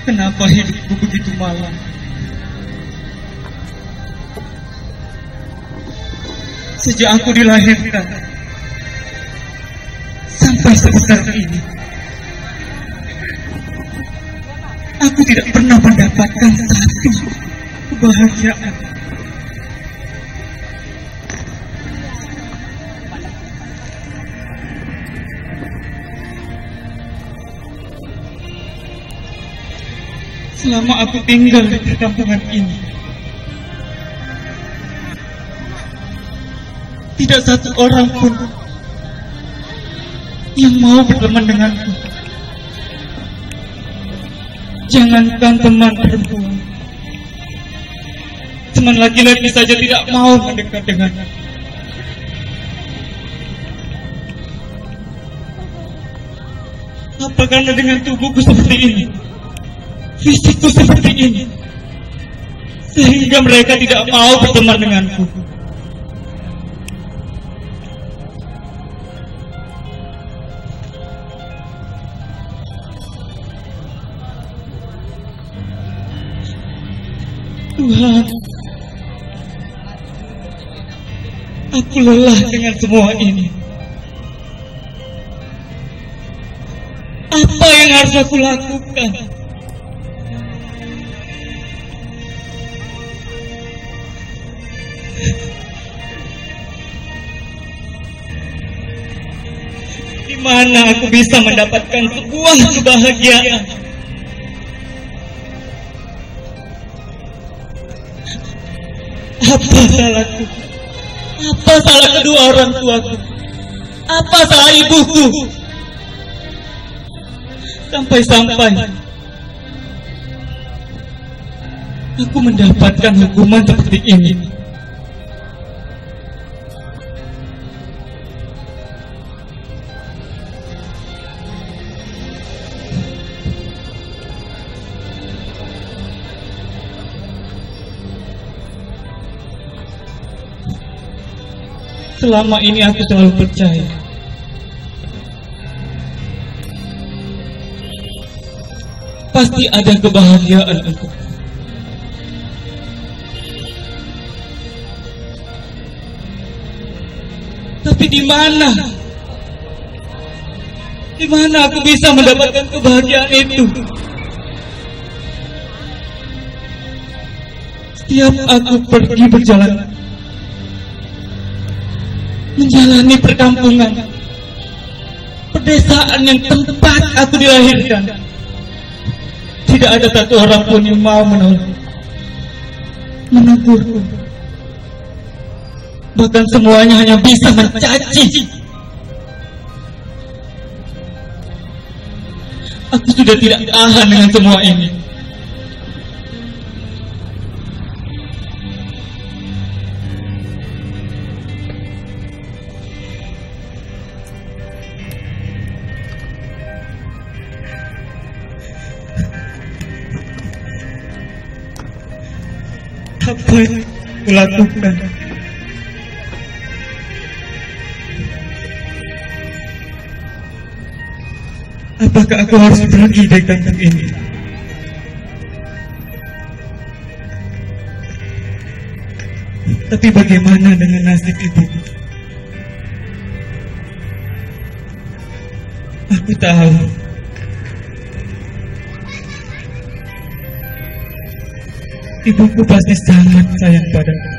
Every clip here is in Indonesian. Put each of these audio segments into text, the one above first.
Kenapa hidupku begitu malang? Sejak aku dilahirkan sampai sebesar ini, aku tidak pernah mendapatkan satu kebahagiaan. Selama aku tinggal di perkampungan ini, tidak satu orang pun yang mau berteman denganku. Jangankan teman perempuan, teman laki-laki saja tidak mau mendekat denganku. Apa karena dengan tubuhku seperti ini, fisikku seperti ini, sehingga mereka tidak mau berteman denganku? Tuhan, aku lelah dengan semua ini. Apa yang harus aku lakukan? Di mana aku bisa mendapatkan sebuah kebahagiaan? Apa salahku? Apa salah kedua orang tuaku? Apa salah ibuku? Sampai-sampai aku mendapatkan hukuman seperti ini. Selama ini aku selalu percaya pasti ada kebahagiaan untukku. Tapi di mana? Di mana aku bisa mendapatkan kebahagiaan itu? Setiap aku pergi berjalan, menjalani perkampungan, pedesaan yang tempat aku dilahirkan, tidak ada satu orang pun yang mau menegurku. Bahkan semuanya hanya bisa mencaci. Aku sudah tidak tahan dengan semua ini. Apa yang kulakukan? Apakah aku harus pergi dari kampung ini? Tapi bagaimana dengan nasib ibuku? Aku tahu ibuku pasti sangat sayang padaku.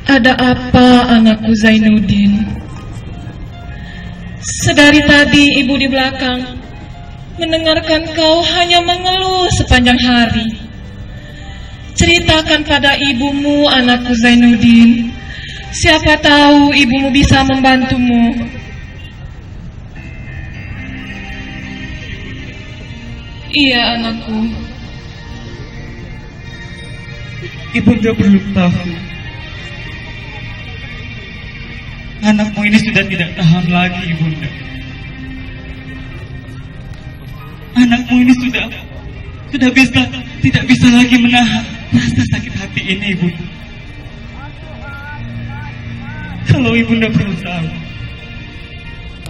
Ada apa, anakku Zainuddin? Sedari tadi ibu di belakang mendengarkan kau hanya mengeluh sepanjang hari. Ceritakan pada ibumu, anakku Zainuddin. Siapa tahu ibumu bisa membantumu. Iya, anakku. Ibunda perlu tahu, anakmu ini sudah tidak tahan lagi, Ibunda. Anakmu ini sudah tidak bisa lagi menahan rasa sakit hati ini, Ibunda. Kalau ibunda perlu tahu,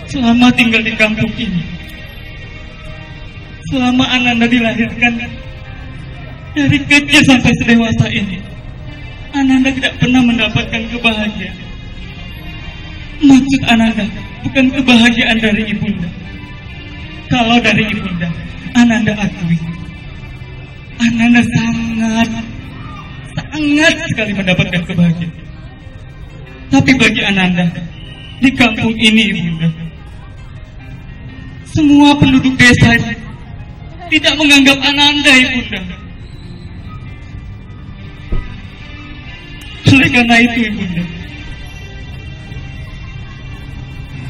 selama tinggal di kampung ini, selama Ananda dilahirkan, dari kecil sampai sedewasa ini, Ananda tidak pernah mendapatkan kebahagiaan. Maksud Ananda bukan kebahagiaan dari ibunda. Kalau dari ibunda, Ananda akui, Ananda sangat sekali mendapatkan kebahagiaan. Tapi bagi Ananda, di kampung ini ibunda, semua penduduk desa tidak menganggap Ananda ibunda. Oleh karena itu ibunda,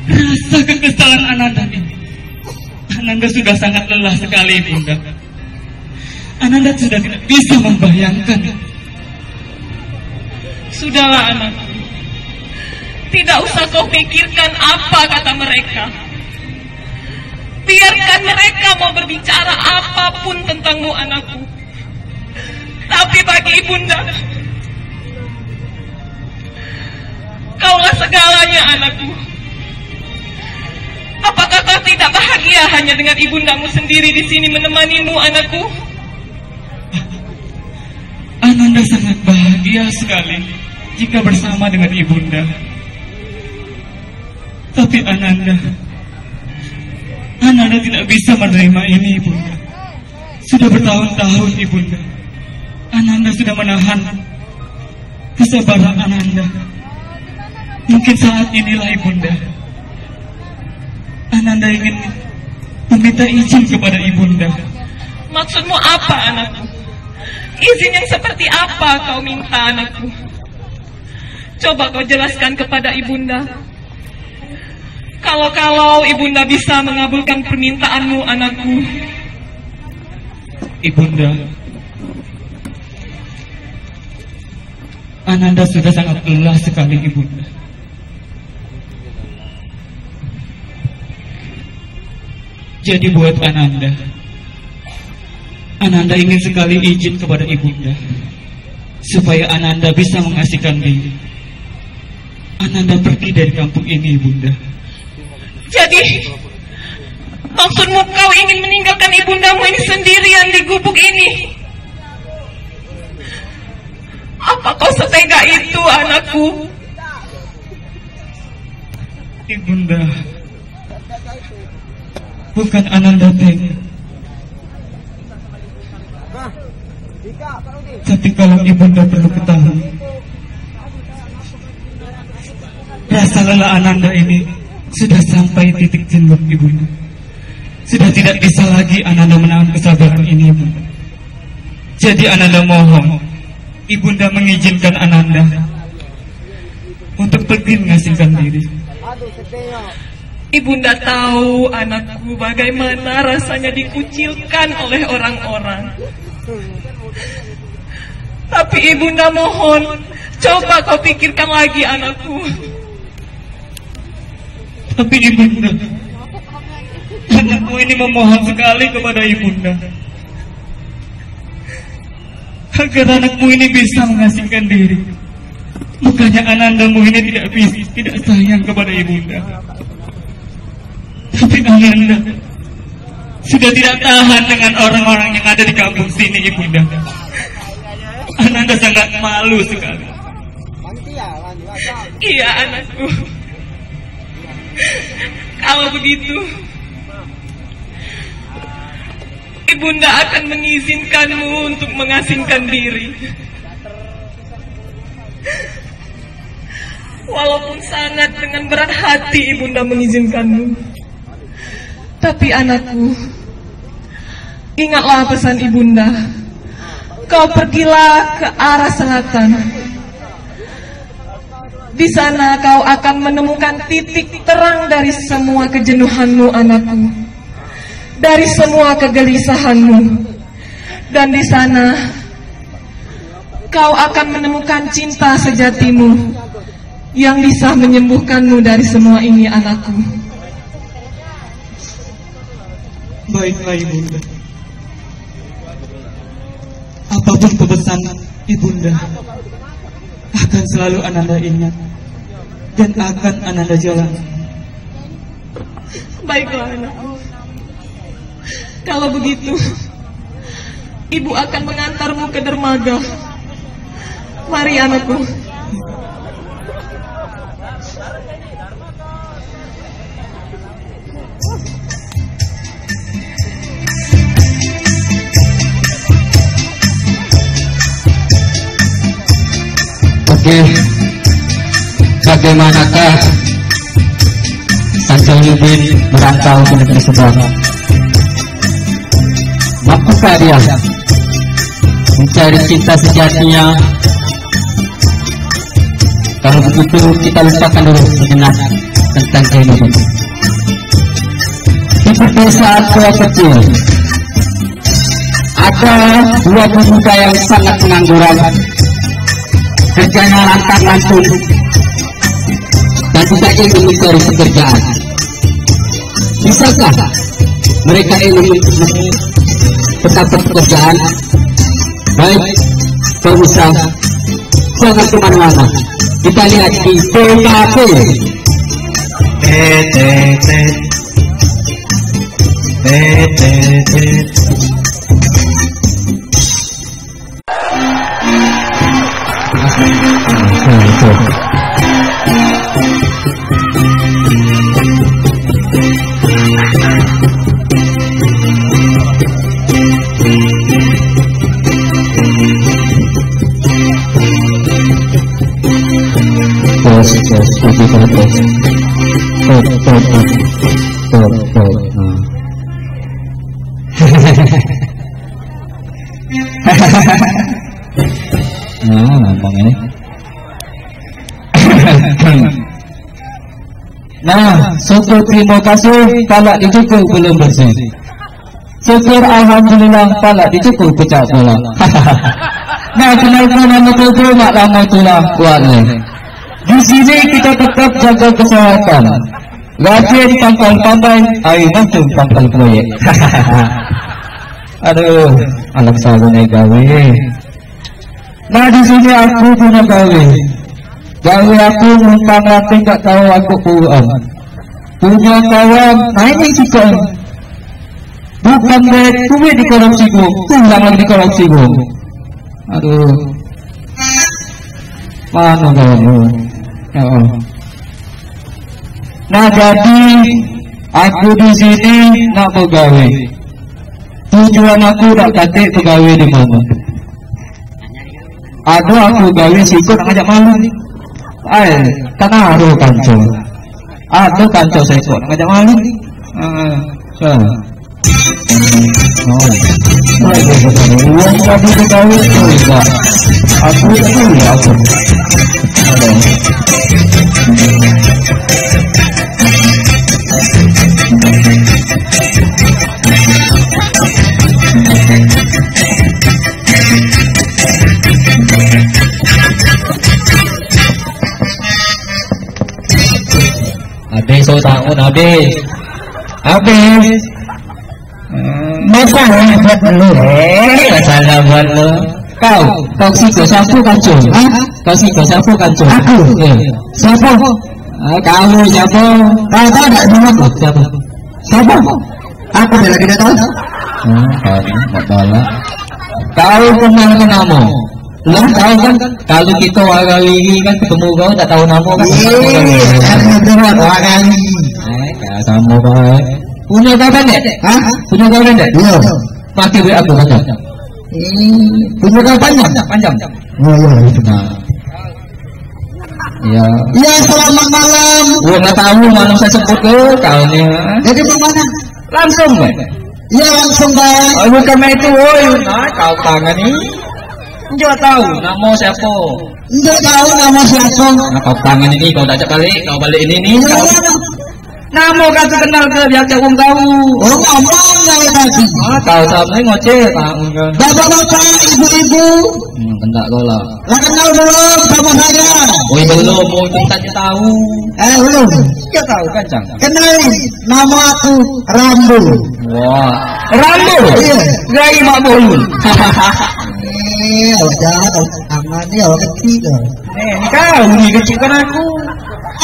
rasa kekesalan Ananda ini, Ananda sudah sangat lelah sekali ibunda. Ananda sudah tidak bisa membayangkan. Sudahlah anakku, tidak usah kau pikirkan apa kata mereka. Biarkan mereka mau berbicara apapun tentangmu anakku. Tapi bagi ibunda, kaulah segalanya anakku. Apakah kau tidak bahagia hanya dengan ibundamu sendiri di sini menemanimu anakku? Ananda sangat bahagia sekali jika bersama dengan ibunda. Tapi Ananda tidak bisa menerima ini ibunda. Sudah bertahun-tahun ibunda, Ananda sudah menahan kesabaran Ananda. Mungkin saat inilah ibunda, Ananda ingin meminta izin kepada ibunda. Maksudmu apa anakku? Izin yang seperti apa kau minta anakku? Coba kau jelaskan kepada ibunda. Kalau ibunda bisa mengabulkan permintaanmu anakku. Ibunda, Ananda sudah sangat lelah sekali ibunda. Jadi buat Ananda ingin sekali izin kepada ibunda supaya Ananda bisa mengasihkan diri. Ananda pergi dari kampung ini ibunda. Jadi maksudmu kau ingin meninggalkan ibundamu ini sendirian di gubuk ini? Apa kau setega itu anakku? Ibunda, bukan Ananda tega. Tapi kalau ibunda perlu ketahui, rasa lelah Ananda ini sudah sampai titik jenuh ibunda. Sudah tidak bisa lagi Ananda menahan kesabaran ini ibunda. Jadi Ananda mohon ibunda mengizinkan Ananda untuk pergi mengasingkan diri. Ibunda tahu anakku bagaimana rasanya dikucilkan oleh orang-orang. Tapi ibunda mohon, coba kau pikirkan lagi anakku. Tapi ibunda, anakku ini memohon sekali kepada ibunda agar anakmu ini bisa mengasingkan diri. Bukannya Anandamu ini tidak sayang kepada ibunda. Tapi Ananda sudah tidak tahan dengan orang-orang yang ada di kampung sini ibunda. Ananda sangat malu sekali. Iya anakku. Kalau begitu, ibunda akan mengizinkanmu untuk mengasingkan diri. Walaupun sangat dengan berat hati ibunda mengizinkanmu. Tapi anakku, ingatlah pesan ibunda. Kau pergilah ke arah selatan. Di sana kau akan menemukan titik terang dari semua kejenuhanmu anakku, dari semua kegelisahanmu. Dan di sana kau akan menemukan cinta sejatimu yang bisa menyembuhkanmu dari semua ini anakku. Baiklah ibunda, apapun pesan ibunda akan selalu Ananda ingat. dan akan Ananda jalani. Baiklah anakku. Kalau begitu, ibu akan mengantarmu ke dermaga. Mari anakku. Oke, bagaimanakah Sanjayudin merantau ke negeri seberang? Mampukah dia mencari cinta sejatinya? Kalau begitu kita lupakan dulu sejenak tentang kehidupan. Seperti saat saya kecil, ada dua pemuda yang sangat pengangguran, kerjanya lantang-lantung dan tidak ingin mencari pekerjaan. Bisakah mereka ingin tetap pekerjaan? Baik, berusaha, jangan kemana-mana. Kita lihat di TKP. Nah, syukur terima kasih kalau dicukur belum bersih. Syukur alhamdulillah kalau dicukur pecah bola. Nah, kenalkan nama itu mak lama itulah kuatnya. Di sini kita tetap jaga kesehatan. Rajin pangkal-pangkal, ayo langsung pangkal proyek. Aduh, anak saya naik gawe. Nah, di sini aku punya gawe. Gawe aku numpang latih tak tahu aku pulang. Punya kawan, nah ini juga. Bukan dek, kue di korupsi gue, pulang lagi di korupsi gue. Aduh, mana kamu? Ya Allah. Nah jadi aku di sini nak pegawai. Tujuan aku nak katik pegawai di mana? Aduh aku gawe sikut ngajak malu. Tanah aduh kanco. Aduh kanco saya ikut ngajak malu. Uang tadi pegawai itu enggak. Aku itu ya aku. Habis tahun habis. Masalah buat lu. Masalah buat lu. Kau si siapa kanco? Kau si siapa kanco? Aku. Siapa? Kamu siapa? Kau tahu tak nama aku? Siapa? Siapa? Aku dah lagi dah tahu. Kau ni tak tahu lah. Kau kenal ke nama? Lu tahu kan? Kalau kita orang ini kan ketemu kau tak tahu nama kan? Aku dengar orang kali. Sama baik. Punya kawan tak? Punya kawan tak? Iya. Pakai duit aku banyak. Punya kawan panjang. Oh iya itu. Ya. Ya selamat malam. Gua nggak tahu malam saya sebut ke kau ni. Jadi bagaimana? Langsung kan? Iya langsung baik. Oh bukan itu, woi. Nah kau tangan ni. Enggak tahu nama siapa. Enggak tahu nama siapa. Nah kau tangan ini kau tak cak balik, kau balik ini ni. Nama kau kenal ke biar jauh tahu. Oh ngomong nggak tadi. Tahu sama ngoceh tahu kan. Bapak-bapak, ibu-ibu. Kendak kau lah. Lah kenal belum sama saya? Oh belum, mau tak tahu. Belum. Dia tahu kan cang. Kenalin, nama aku Rambo. Wah, Rambo. Iya. Gai mak bolu. Orang jahat, orang aman ni orang kecil. Kau ni kecil kan aku.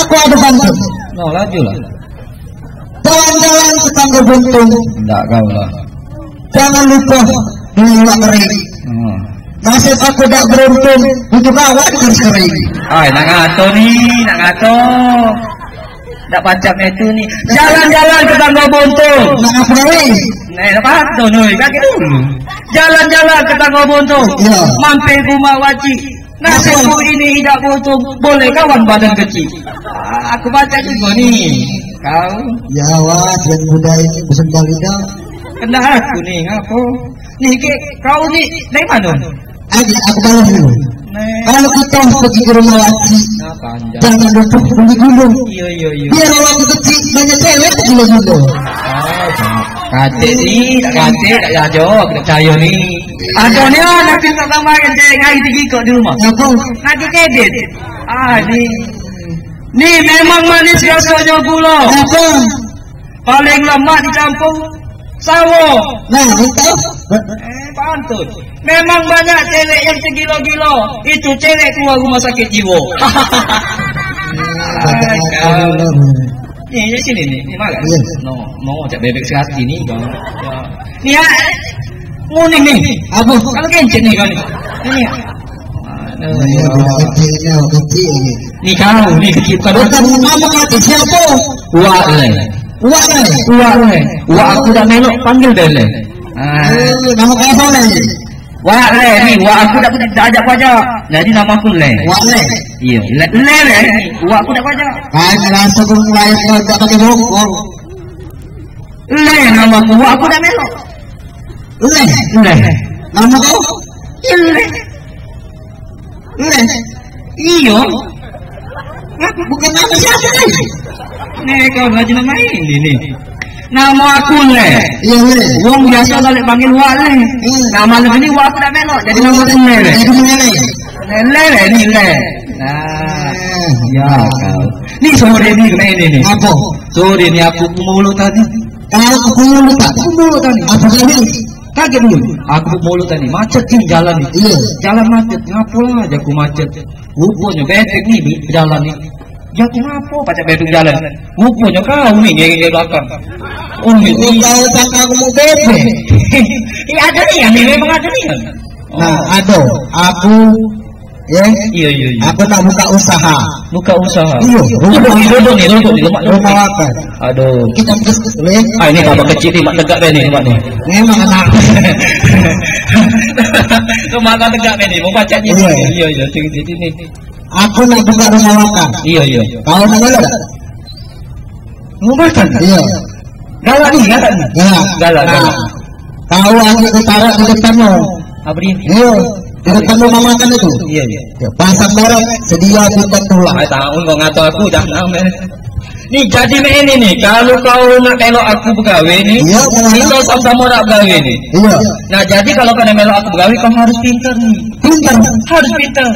Aku ada pantun. No, laju lah. Jalan-jalan ke Tangga Buntung. Enggak kau lah. Jangan lupa menyimak kering. Nasib aku tak beruntung untuk awak terus kering. Ay, nak ngato nih, nak ngato. Tak pacapnya itu nih. Jalan-jalan ke Tangga Buntung. Nak apa nih? Nih, pantun nih, kaki dulu. Jalan-jalan ke Tangga Buntung. Ya. Mampir rumah wajib. Nasibku ini tidak buntung. Boleh kawan badan kecil. Aku baca juga nih. Kau? Ya, wah, dan muda ini bersembah lidah. Kena aku nih, apa? Nih, kau nih, dari mana? Aku balas dulu. Kalau kita pergi ke rumah laki, jangan lupa pergi gunung. Iya. Biar orang kecil banyak cewek pergi gunung. Kate nih, kate tak jawab, tak percaya nih. Adonya nanti tak tambahkan cewek hari tinggi kok di rumah. Nanti kredit. Nih memang manis rasanya gula. Paling lemah dicampur sawo. Nah, itu. Pantun. Memang banyak cewek yang segilo-gilo. Itu cewek keluar rumah sakit jiwa. Nih, sini nih. Ini malah. No, cak bebek sekali nih. Nih, nguning nih. Apa? Kalau kencet nih kan. Ini. Nih kau, nih kita. Bukan nama mati siapa? Wak le. Wak aku dah melok panggil deh. Nama kau apa le? Wak le nih, wak aku dah ajak pajak. Jadi nama aku le. Wak le. Iya, le. Wak aku dah pajak. Kan rasa aku mulai tak pakai bokor. Le nama aku, wak aku dah melok. Le. Nama kau? Le. Iyo. Bukan nama siapa lagi? Nih kau baju nama ini. Nama aku le. Iya le. Wong biasa kali panggil wak le. Nama le ini wak tak melok. Jadi nama aku le. Le ni le. Nah, ya kau. Ni sore ni kena ini. Apa? Sore ni aku mulut tadi. Kalau aku mulut tadi. Apa tadi? Kaget dulu. Aku mulut tadi macet nih jalan nih. Iya. Jalan macet. Ngapain aja aku macet? Rupanya betek nih jalan nih. Ya kenapa baca betek jalan? Rupanya kau nih yang belakang. Oh itu kau tak aku mau betek. Iya ada nih ya, memang ada nih. Nah ada. Aku ya. Iya. Aku tak buka usaha. Iya. Duduk nih lemak makan. Aduh. Kita terus ya. Ini tambah kecil nih, mak tegak nih mak nih. Memang anak. Makan tegak nih, mau baca nih. Iya. Sini. Aku nak buka rumah makan. Iya. Kau nak galak? Mau makan? Iya. Galak nih. Galak. Kau aku taruh di depanmu. Apa ini? Iya. Di depan rumah makan itu. Iya. Pasang barang sedia kita tulang. Tahu kau ngato aku jangan. Nih jadi ini nih, kalau kau nak melok aku pegawai nih, kita sama-sama nak pegawai nih. Iya. Nah jadi kalau kau nak melok aku pegawai, kau harus pintar nih. Harus pintar.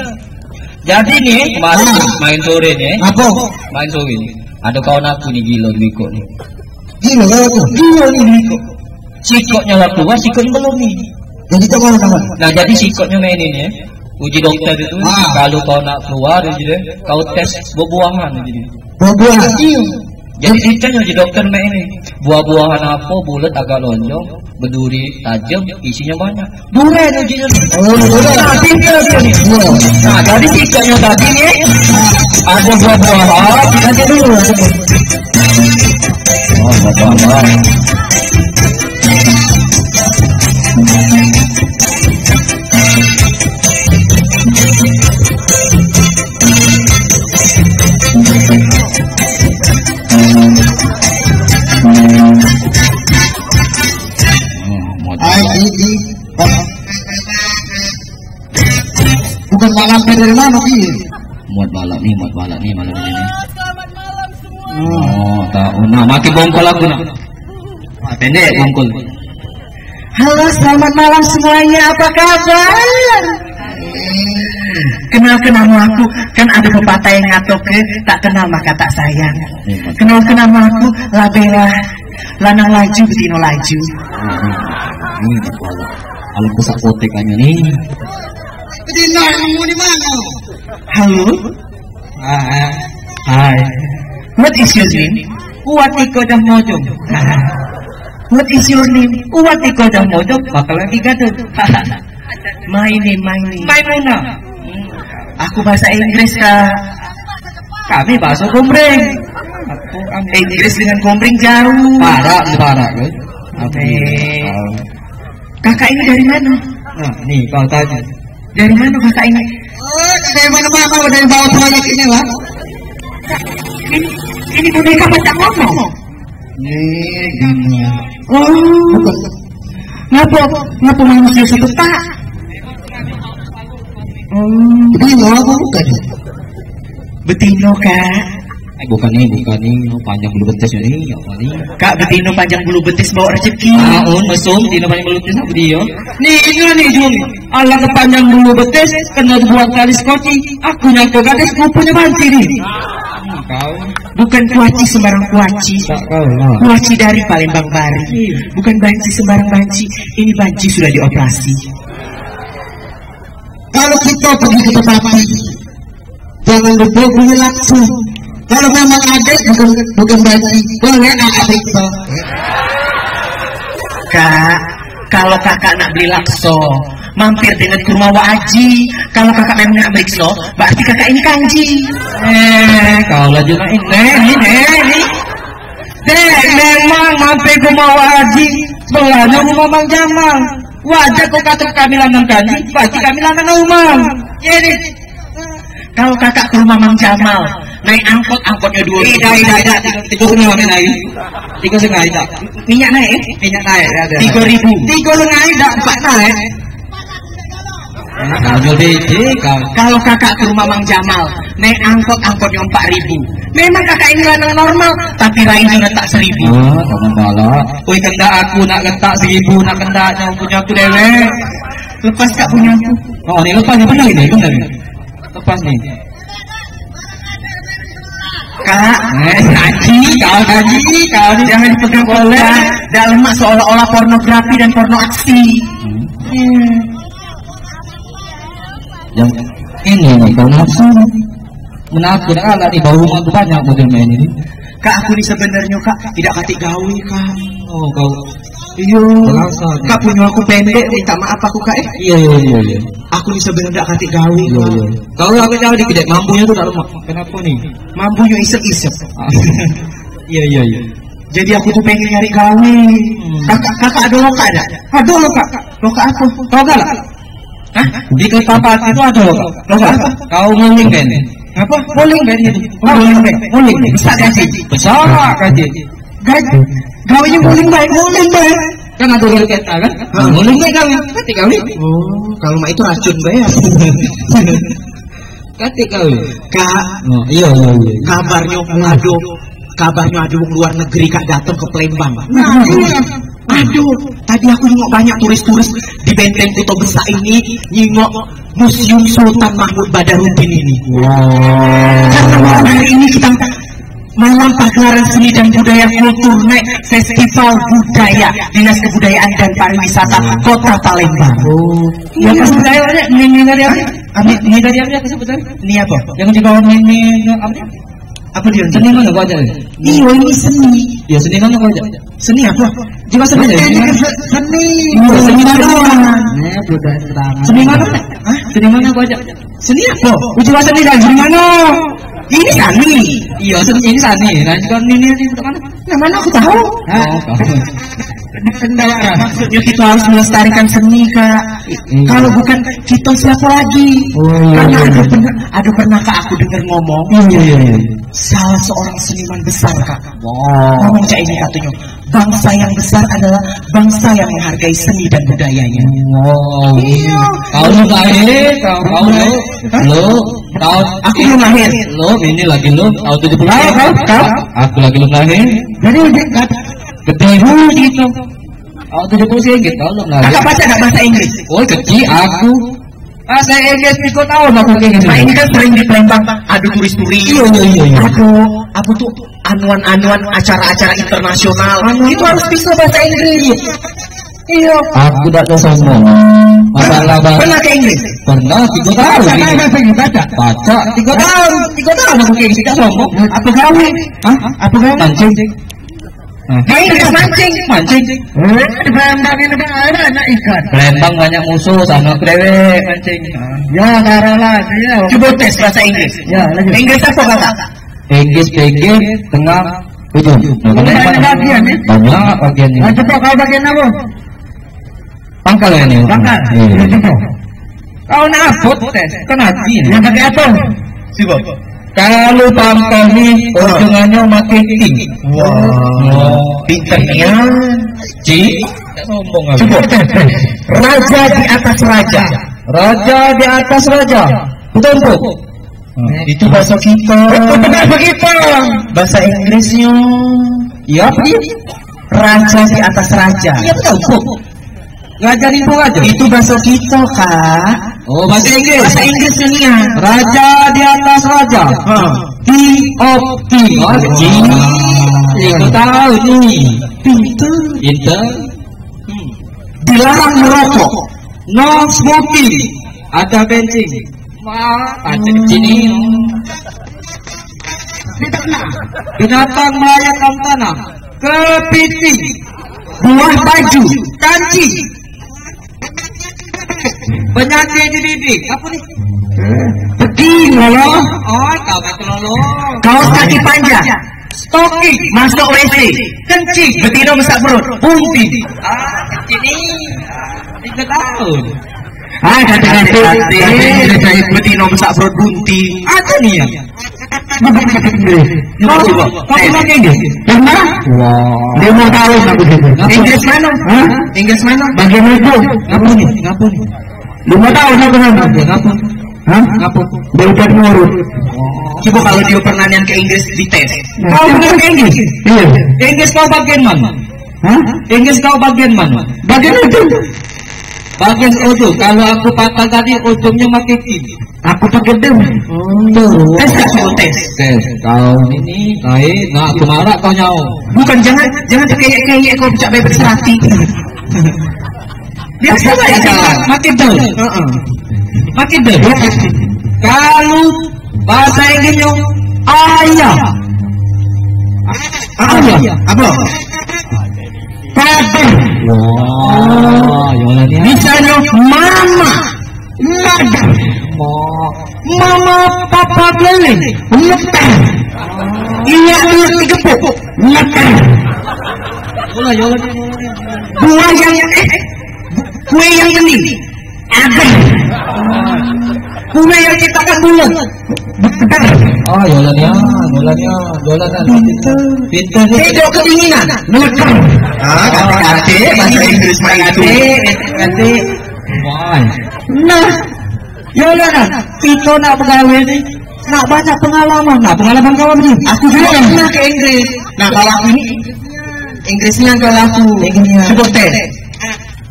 Jadi nih kemarin main sore nih. Apa? Main sore nih. Ada kawan aku nih gila Wiko nih. Gila aku. Gila nih Wiko. Sikoknya waktu wah sikoknya belum nih. Jadi kawan. Nah jadi sikoknya main ini ya. Uji dokter itu kalau kau nak keluar jadi kau tes buah-buahan jadi. Buah-buahan. Iya. Jadi ceritanya uji dokter main ini. Buah-buahan apa bulat agak lonjong, berduri tajam, isinya banyak. Durian ujinya. Nah, pintar dia nih. Nah, jadi sikapnya tadi nih ada buah-buahan. Nanti dulu. Oh, buah-buahan. Bukan malam dari mana sih? Muat balak nih malam ini. Oh, tahu. Nah, makin bongkol aku nak. Pendek bongkol. Halo, selamat malam semuanya. Apa kabar? Kenal aku, kan ada pepatah yang ngatok tak kenal maka tak sayang. Kenal aku, labela lanang laju betino laju. Ini kalau pusat potekannya nih. Betina kamu di mana? Halo. Hi. What is your name? Uwatiko dah mojong. What is your name? Uwatiko dah mojong. Bakal lagi gaduh. My name. Maimuna. Aku bahasa Inggris kak. Kami bahasa Komering. Inggris dengan Komering jauh. Parah. Oke. Kakak ini dari mana? Nah, nih kau tanya. Dari mana kakak ini? Oh, dari mana dari bawah proyek ini lah. Ini boneka macam ngomong. Nih, oh, ngapa manusia satu tak? Oh, betina apa bukan? Betina kak. Bukan nih, panjang bulu betis ini, apa nih? Kak, betina panjang bulu betis bawa rezeki. Mesum, betina panjang bulu betis apa dia? Nih, Jung. Allah kepanjang bulu betis, kena buat tali skoci. Aku nyangka gadis, aku punya banci nih. Kau? Bukan kuaci sembarang kuaci. Kuaci dari Palembang Bari. Bukan banci sembarang banci. Ini banci sudah dioperasi. Kalau kita pergi ke tempat jangan lupa punya langsung. Kalau memang ada bukan banci, boleh ada itu. Kak, kalau kakak nak beli lakso, mampir dengan ke rumah Wak Haji. Kalau kakak memang nak beli lakso, berarti kakak ini kanji. Kau lah juga ini. Memang mampir ke rumah Wak Haji, sebelahnya rumah Bang Jamal. Wajar kau kata kami lanang kanji, berarti kami lanang umam. Jadi, kalau kakak ke rumah Mang Jamal, naik angkotnya 2. Tidak, 3 naik. 3 naik tak? Minyak naik? Minyak naik ada. 3.000. 3 naik tak? 4 naik. Kalau kakak ke rumah Mang Jamal, naik angkotnya 4.000. Memang kakak ini lanang normal, tapi lain sudah tak 1.000. Oh, kamu balak. Woi kendak aku nak kentak 1.000, nak kentaknya punya aku dewe. Lepas kak punya aku. Oh ini lepas benar ini. Lepas nih. Kak, kau jangan dipegang oleh dalam lemak seolah-olah pornografi dan porno aksi. Yang ini nih kau nafsu. Menakut anak di bawah rumah tu banyak model main ini. Kak aku ni sebenarnya kak tidak katik gawe kak. Oh kau. Iyo. Kak punya aku pendek, minta maaf aku kak. Iya. Aku ni sebenarnya tidak katik gawe. Iya. Kau aku jauh di kedai mampunya tu tak rumah. Kenapa nih? Mampunya isep-isep. Iya. Jadi aku tuh pengen nyari gawe. Kakak ada loka ada? Ada loka. Loka apa? Kau galak? Hah? Di Kelapa itu ada loka apa? Kau nguling kan? Apa? Bowling kan itu? Bowling. Besar gaji. Gawinya bowling baik. Kan ada real kita kan? Bowling baik gawi. Kati gawi. Oh, kalau mah itu racun bayar. Kati gawi. Kak. Oh, iya. Kabarnya ada luar negeri kak datang ke Palembang. Nah, iya. Aduh, tadi aku nengok banyak turis-turis di benteng Kota Besar ini nengok Museum Sultan Mahmud Badarudin ini. Wow. Karena malam hari ini kita malam pagelaran seni dan budaya kultur naik festival budaya Dinas Kebudayaan dan Pariwisata Kota Palembang. Oh. Yang pas budaya ini dari apa? Ini dari apa sebutan? Ini apa? Yang juga ini apa? Apa dia? Seni mana kau aja? Iya ini seni. Ya seni mana kau aja? Seni apa? Juga seni aja. Seni mana? Seni mana? Hah? Seni mana kau aja? Seni apa? Juga seni dan seni mana? Ini seni. Iya seni ini seni. Nah juga ini mana? Nah mana aku tahu? Maksudnya kita harus melestarikan seni kak. Kalau bukan kita siapa lagi? Karena ada pernah kak aku dengar ngomong. Salah seorang seniman besar kak. Ngomong cak ini katanya. Bangsa yang besar adalah bangsa yang menghargai seni dan budayanya. Iya. Kau lahir, kau aku belum lahir. Lo ini lagi lo. Kau 70 tahun. Aku lagi belum lahir. Jadi gede gitu. Oh 70 sih gitu. Kakak baca nggak bahasa Inggris? Oh kecil aku. Bahasa Inggris ikut tahu nggak mungkin. Nah ini kan sering di Palembang. Aduh turis-turis. Iya. Aduh, apa tuh anuan-anuan acara-acara internasional. Itu harus bisa bahasa Inggris. Iya. Aku tidak ada sombong. Masalah pernah ke Inggris? Pernah 3 tahun. Baca. Baca 3 tahun. 3 tahun aku ke Inggris, gak sombong. Apa gawe? Hah? Apa gawe? Mancing. Ke Inggris mancing. Di Palembang ini ada anak ikan. Palembang banyak musuh sama dewek mancing. Ya karolah ya. Coba tes bahasa Inggris. Ya, lanjut. Inggris apa kata? Inggris PG tengah ujung. Banyak bagian ya? Banyak bagian ini. Coba kau bagian apa? Pangkal ya ini. Pangkal. Iya. Coba. Kau nak tes kan hati ini. Yang pakai apa? Coba. Kalau pangkal ini ujungannya makin tinggi. Wow. Pinternya. Sombong. Coba. Raja di atas raja. Raja di atas raja. Betul. Itu bahasa kita. Bahasa kita. Bahasa Inggrisnya. Ya, Raja di atas raja. Iya betul. Ngajarin pun aja. Itu bahasa kita, Kak. Oh, bahasa Inggris. Bahasa Inggrisnya nih. Raja di atas raja. King of king. Aku tahu nih. Pinter. Dilarang merokok. No smoking. Ada bensin. Wah, ada di sini. Binatang melayakkan tanah. Kepiting. Buah baju. Kanci. Penyakit di apa nih? Peding lolo. Oh, kau kata lolo. Kaos kaki panjang. Stocking. Masuk WC. Kencing. Betina besar perut. Bunting. Ini 3 tahun. Ganti. Saya betina besar perut bunting. Ada nih ya. Coba. Kau bilang Inggris? Pernah? Wow. 5 tahun aku gitu. Inggris mana? Inggris mana? Bagian itu. Ngapa nih? 5 tahun aku sama. Ngapa? Ngapa? Udah nurut. Coba kalau dia pernah nanya ke Inggris dites. Kau pernah ke Inggris? Iya. Inggris kau bagian mana? Inggris kau bagian mana? Bagian itu. Bagian ujung. Kalau aku patah tadi ujungnya makin tinggi. Aku pakai dem. Tes tak suruh tes. Kau ini baik. Nak aku marah kau nyawa. Bukan jangan kayak kau bisa bebek serati. Biasa aja. Makin deh. Makin deh. Kalau bahasa Inggrisnya ayah. Apa? Papa. Wah, yolannya. Misalnya mama. Mada. Mama papa beleng. Lepas. Iya digepuk. Lepas. Yolannya. Buah yang kue yang bening. Agar. Kue yang ciptakan bulat. Betar. Oh, yolannya. Pintar. Tidak kedinginan. Lepas. Kata-kata bahasa Inggris main itu. Wah. Nah, Yolanda, kita nak pegawai ni, nak banyak pengalaman. Nah, pengalaman kau apa ni? Aku juga pernah ke Inggris. Nah, kalau aku ini Inggrisnya kalau aku coba tes.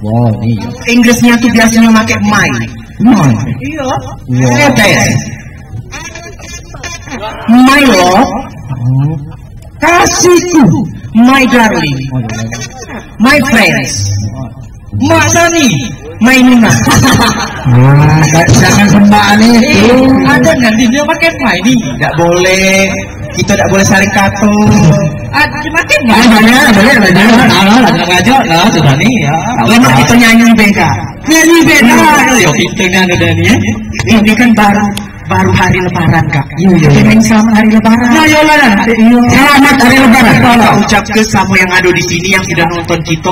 Wow, ini Inggrisnya tu biasanya pakai my. Iya. Tes. My love, kasihku, my darling, my friends, Mak Sani, my Nuna. Jangan sembah itu. Ada nanti dia pakai my ini. Tidak boleh. Kita tidak boleh saling kata. Makin Lah, sudah nih ya. Lama kita nyanyi beda. Ya, pintunya ada nih. Ini kan baru hari Lebaran, Kak. Iya. Selamat hari Lebaran. Nah, Yolanda. Selamat hari Lebaran. Kita ucap ke sama yang ada di sini yang sudah nonton kita.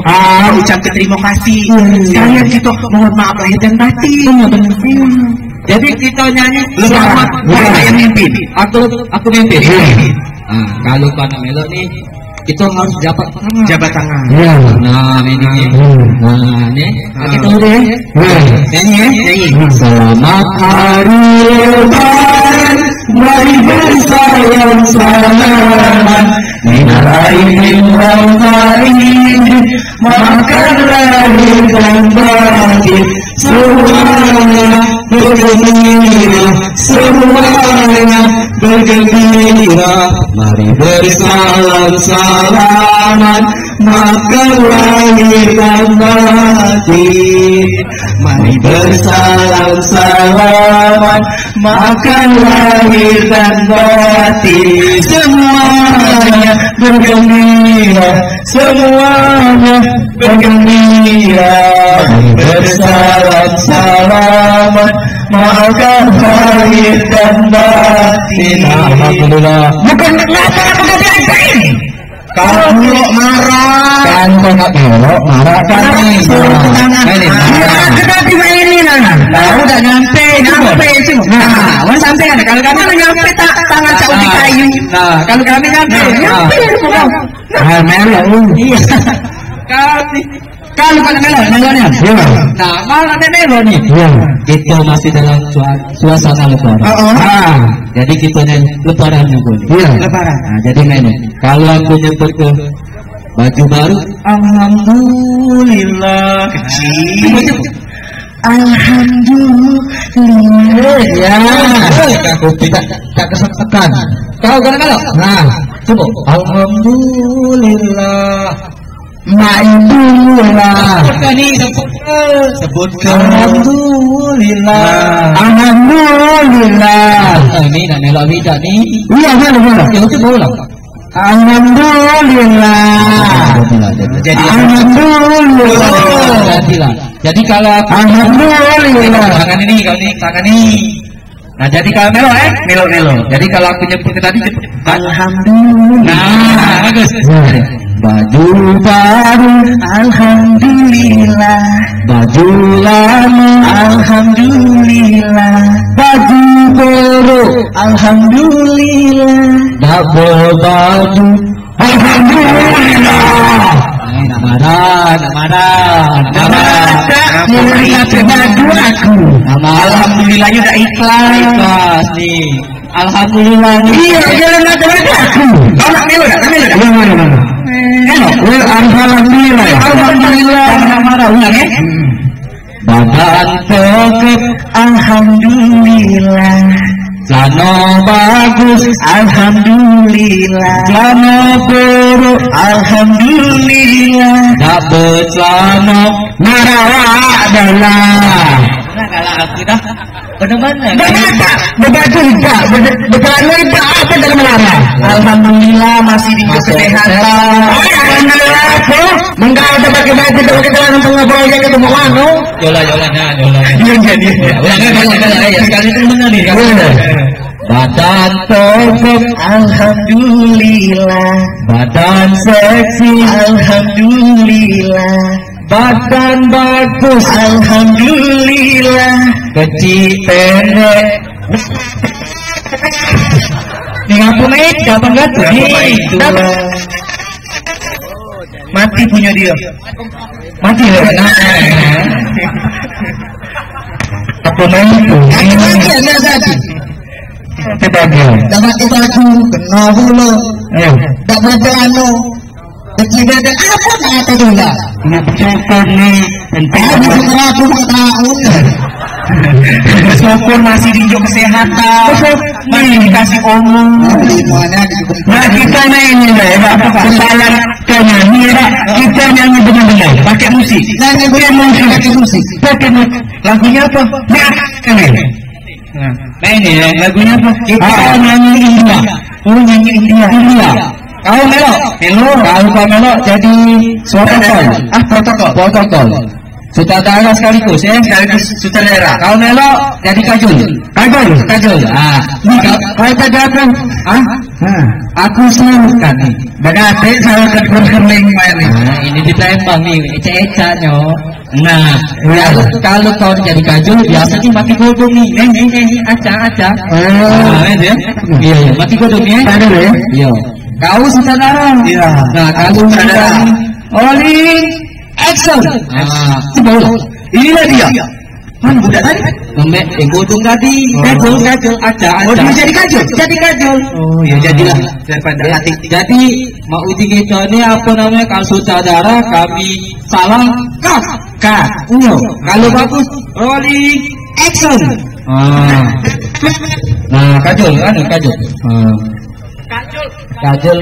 Ucap ke terima kasih. Sekalian kita mohon maaf lahir dan batin. Jadi kita nyanyi Selamat Siapa yang mimpin? Aku mimpin. Nah, kalau pada melo nih kita harus jabat tangan. Iya. Nah, ini. Nah, ini. Kita udah ya. Nyanyi. Selamat hari Lebaran, mari bersayang salaman. Minal aidin wal faizin, makan lahir dan batin. Semuanya bergembira, semuanya bergembira, mari bersalam-salaman, makan lahir dan batin. Mari bersalam-salaman, makan lahir dan batin. Semuanya bergembira, semuanya bergembira, mari bersalam-salaman, makan lahir dan batin. Alhamdulillah. Bukan kenapa aku ngapain? Kamu marah. Kan kau nggak belok marah kan? Ini kita tiba ini nana. Tahu udah nyampe sih. Nah, wan sampai kan? Kalau kami nyampe tak tangan cak ubi kayu. Nah, kalau kami nyampe. Nah, melo. Iya. Kalau pada melonya. Nah, malah ada melo nih. Kita masih dalam suasana lebaran. Jadi kita lebaran pun. Lebaran. Nah, jadi melo. Kalau aku nyebut ke baju baru, alhamdulillah kecil. Alhamdulillah. Ya. Aku tidak kesetekan. Kau kalau. Nah, coba. Alhamdulillah. Ma'idulillah. Sebutkan. Alhamdulillah. Alhamdulillah. Ini nak melok bida ni. Iya, boleh. Ya, itu boleh. Alhamdulillah. Jadi alhamdulillah. Jadi kalau alhamdulillah. Tangan ini, kalau ini tangan ini. Nah, jadi kalau melo. Jadi kalau aku nyebut tadi alhamdulillah. Nah, bagus. Baju baru, alhamdulillah. Baju lama, alhamdulillah. Baju baru, alhamdulillah. Double baju, alhamdulillah. Alhamdulillahnya udah ikhlas nih. Alhamdulillah. Iya, jalan ada aku. Kamu melo dah. Alhamdulillah. Alhamdulillah. Marah ulang ya. Badan tegap, alhamdulillah. Celana bagus, alhamdulillah. Celana baru, alhamdulillah. Tak bercelana, marah adalah. Nah, kalau aku dah benar-benar. Berbaju tidak, bercelana tidak apa dalam melarang. Alhamdulillah masih diberi kesehatan. Alhamdulillah aku menggak ada pakai baju tidak pakai celana tengah bawah yang ketemu mano. Jola. Iya jadi. Ya sekali itu benar nih. Badan tegap, alhamdulillah. Badan seksi, alhamdulillah. Badan bagus, alhamdulillah. Kecil pendek. Ini apa naik? Gampang gak tuh? Mati punya dia. Mati ya? Apa naik tuh? Kebagian. Dapat baju, kena hulu. Dapat celana. Kecil dan apa kata juga? Nak syukur nih. Ini syukur aku tahun. Syukur masih diunjuk kesehatan. Masih dikasih omong. Nah kita nyanyi lah. Kesalahan kita nyanyi lah. Kita nyanyi benar-benar. Pakai musik. Nyanyi pakai musik. Lagunya apa? Nah ini lagunya apa? Kita nyanyi India. Oh nyanyi India. Kau melo. Kalau kau melo jadi protokol. Sutradara sekaligus ya, sekaligus sutradara. Kau melo jadi kajul. Ah, kau tadi apa? Aku selalukan nih. Berarti saya berkerling main. Nah, ini ditembang nih, eca-ecanya. Nah, kalau kau jadi kajul biasanya mati godong nih. Aca. Ya? Iya, mati godong ya. Iya. Kau sutradara. Iya. Nah, kalau sutradara. Rolling action. Coba. Inilah dia. Mana budak tadi? Ngembek, godong tadi. Kajul, aca. Oh, dia jadi kajul. Oh, ya jadilah. Daripada hati. Jadi, mau uji kita ini apa namanya? Kalau sutradara kami salah K. Kalau bagus rolling action. Nah, kajol kan, kajol. Kajol.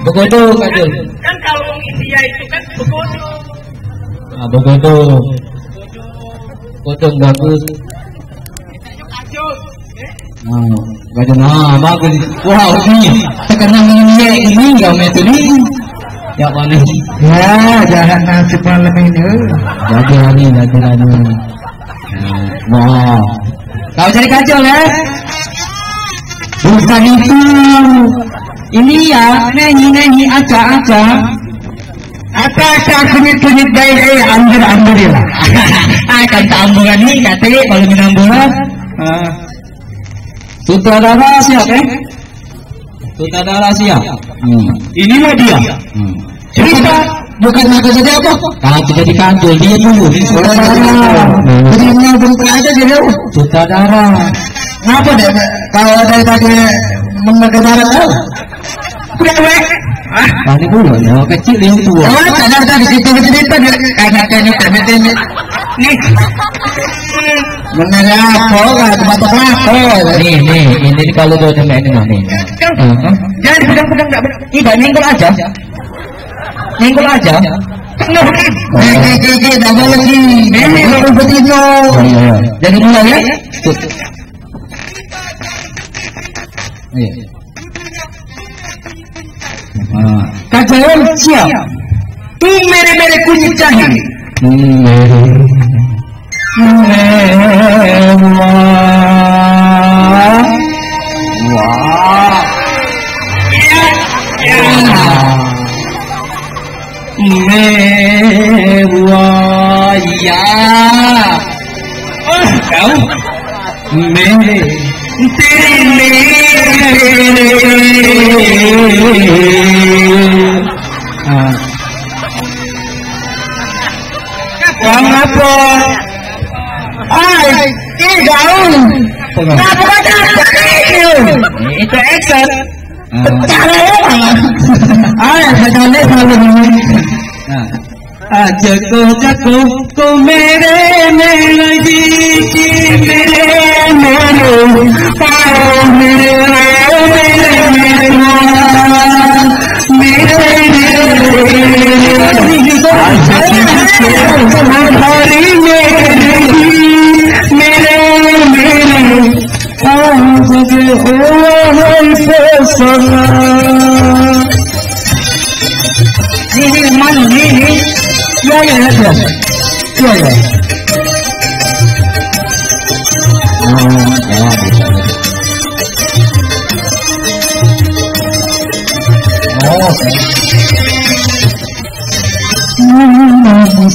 Begodo kajol. Kan kalau India itu kan begodo. Begodo. Begodo bagus. Kajol. Bagus. Wow, ini terkenal ini enggak metode. Ya mana? Ya, jangan nasib malam ini. Jadi. Wow. Kau cari kacau ya? Bukan itu. Ini ya, nyanyi aja. Aca kunyit dari ambil lah. Akan tambungan nih katanya kalau menambungan. Sutradara siapa? Sutradara siapa? Inilah dia. Cerita bukan maka saja apa? Kalau tidak dikantul dia dulu. Jadi nyambung aja dia. Sutradara. Ngapa deh? Kalau dari tadi menegara tahu? Kuda. Tadi dulu ya kecil yang tua. Oh, kadang tadi situ cerita karena ini. Nih. Benar apa? Batok lapor. Nih, ini kalau udah main nih. Jangan pedang enggak benar. Tidak nyenggol aja. Nyenggol aja. Tidak boleh ini baru begitu. Jadi mulai ya. Kajol siap. Tu mere kunyit cahil. Kenapa? Itu action. Jago mere lagi ini mana ini? Ya.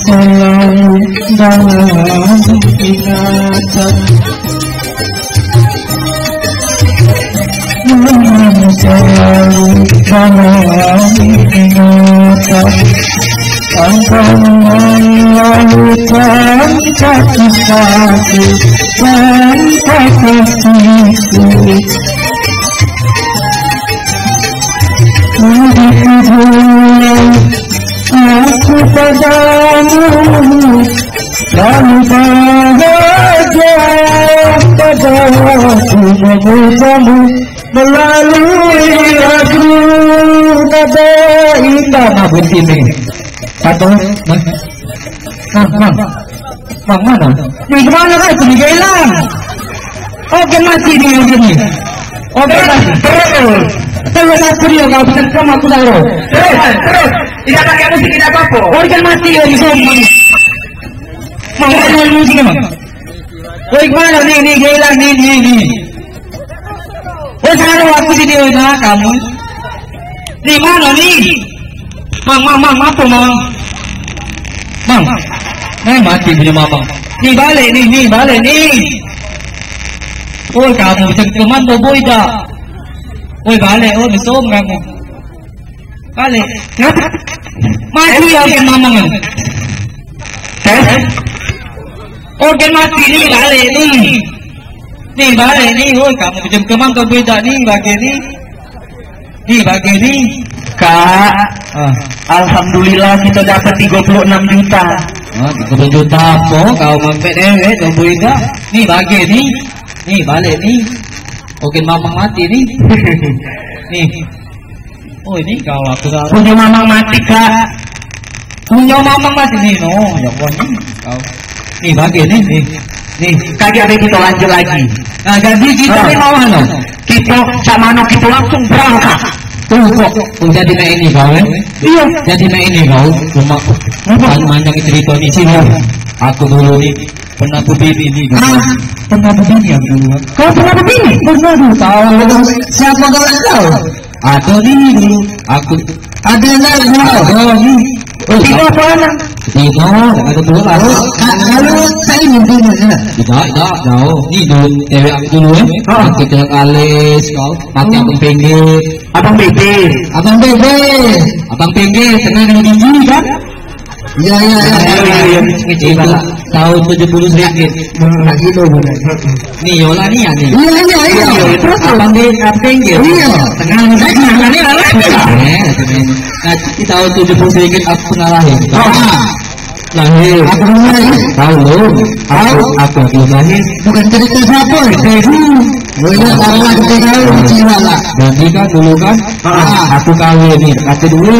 Selalu dalam ingatan. Selalu dalam ingatan. Engkau melahirkan kaki-kaki dan kaki-kakiku. Aku padamu dan bahagia padaku bersamamu melalui lagu nada indah. Nabut ini satu mana? Ini kemana kan? Ini hilang. Oke mati dia begini. Oke mati. Terus aku dia kau pesan kamu aku taruh. Terus. Tidak pakai musik tidak apa-apa. Organ mati ya di sini. Mau ada musik emang? Woi kemana nih hilang nih. Oh taruh aku di dia kamu. Di mana nih? Mang, apa mang? Mang, mati punya mama. Nih balik nih. Oh kamu bisa teman tuh boy dah. Oh balik, besok kamu. Balik. Ngapa? Mati ya ke mama kan? Organ mati nih balik nih. Nih balik nih, oh kamu bisa teman tuh boy dah nih bagi nih. Nih bagi nih. Kak, alhamdulillah kita dapat 36 juta. 30 juta apa? Kau mampet tunggu enggak? Nih bagi nih. Nih balik nih. Mungkin mamang mati nih. Nih. Oh ini kau aku punya mamang mati Kak. Punya mamang mati nih no. Ya Allah nih kau. Nih bagi nih. Nih kagak ada kita lanjut lagi. Nah jadi kita nih mau no. Kita sama no kita langsung berangkat. Tuh kok jadi naik ini kau Iya jadi naik ini kau cuma panjang cerita nih sih aku dulu nih pernah begini nih pernah begini ya dulu kau pernah begini pernah dulu tahu siapa kau ada nih dulu aku ada lagi dulu nih Tino apa anak? Tino, ada dulu lalu saya mimpi mana? Tidak, jauh. Ini dulu, cewek aku dulu aku jalan alis, kau pakai abang pinggir. Abang pinggir, tenang dengan gigi kan? Iya. Itu tahun 70 ringgit. Lagi itu benar. Nih Yola nih ya nih. Iya. Terus abang pinggir. Iya. Tenang ini lah. Nah di tahun 70 ringgit aku pernah lahir. Lahir. Tahu lo? Aku lahir. Bukan cerita siapa? Boleh taruhlah kita tahu jiwa lah. Jadi kan dulu kan, aku kawin nih, kata dulu,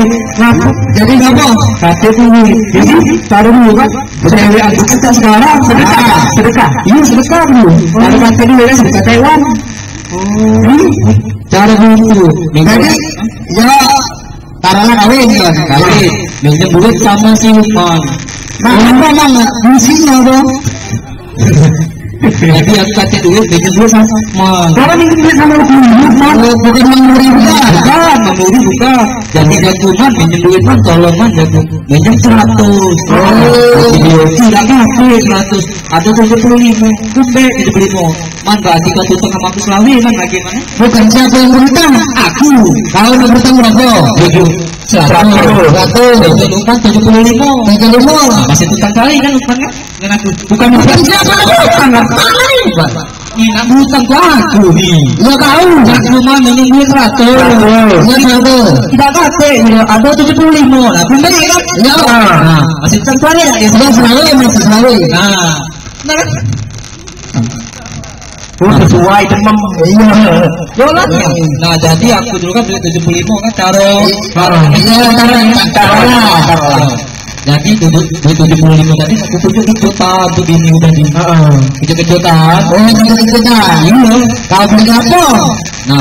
jadi apa? Kata dulu, jadi taruh dulu kan, cewek aku kita sekarang sedekah, iya sedekah dulu. Taruh kata dulu ya sedekah Taiwan. Cara dulu, jadi ya taruhlah kawin, minjem duit sama si Uman. Apa nggak musinya dong? Jadi aku kata duit, minjem duit sama kalau minjem duit sama lu bukan memuri bukan jadi jagungan minjem duit man tolongan jagung minjem 100 tidak kasih 100 ada 75 kumbe 75 man berarti kau tutup sama aku selawi man bagaimana bukan siapa yang berhutang aku kau yang berhutang berapa 100 kan 75 masih tutang kali kan utangnya dan aku bukan siapa yang berhutang ini nak hutang ke aku nih ya kau aku mah menunggu 100 tidak kasih ada 75 nah kumbe kan ya masih tutang kali ya masih selawi nah kan sesuai demam iya nah jadi aku dulu kan 75 kan taruh jadi duit 75 tadi aku pujuk kejutan tuh bini udah di kejutan iya kau beli apa nah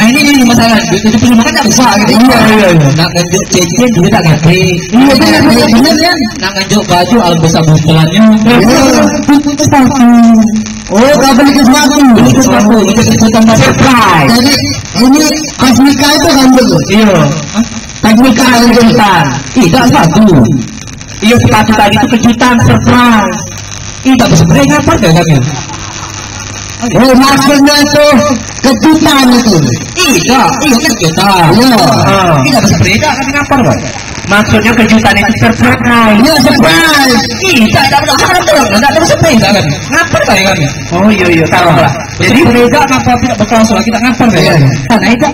ini masalah duit 75 kan tak besar gitu iya nak nganjuk cincin duit tak ngerti iya bener ya nak nganjuk baju alam besar bulannya oh kau beli sesuatu itu kejutan surprise jadi ini Asmika itu kan dulu iya Asmika yang kejutan tidak satu iya sepatu tadi itu kejutan surprise tidak sebenarnya apa gagangnya oh maksudnya itu kejutan itu iya kejutan tidak sebenarnya kan ngapa kan maksudnya kejutan itu surprise iya surprise tidak ada surprise kan ngapa kan oh iya taruhlah jadi beda ngapa tidak betul soal kita ngapa kan karena itu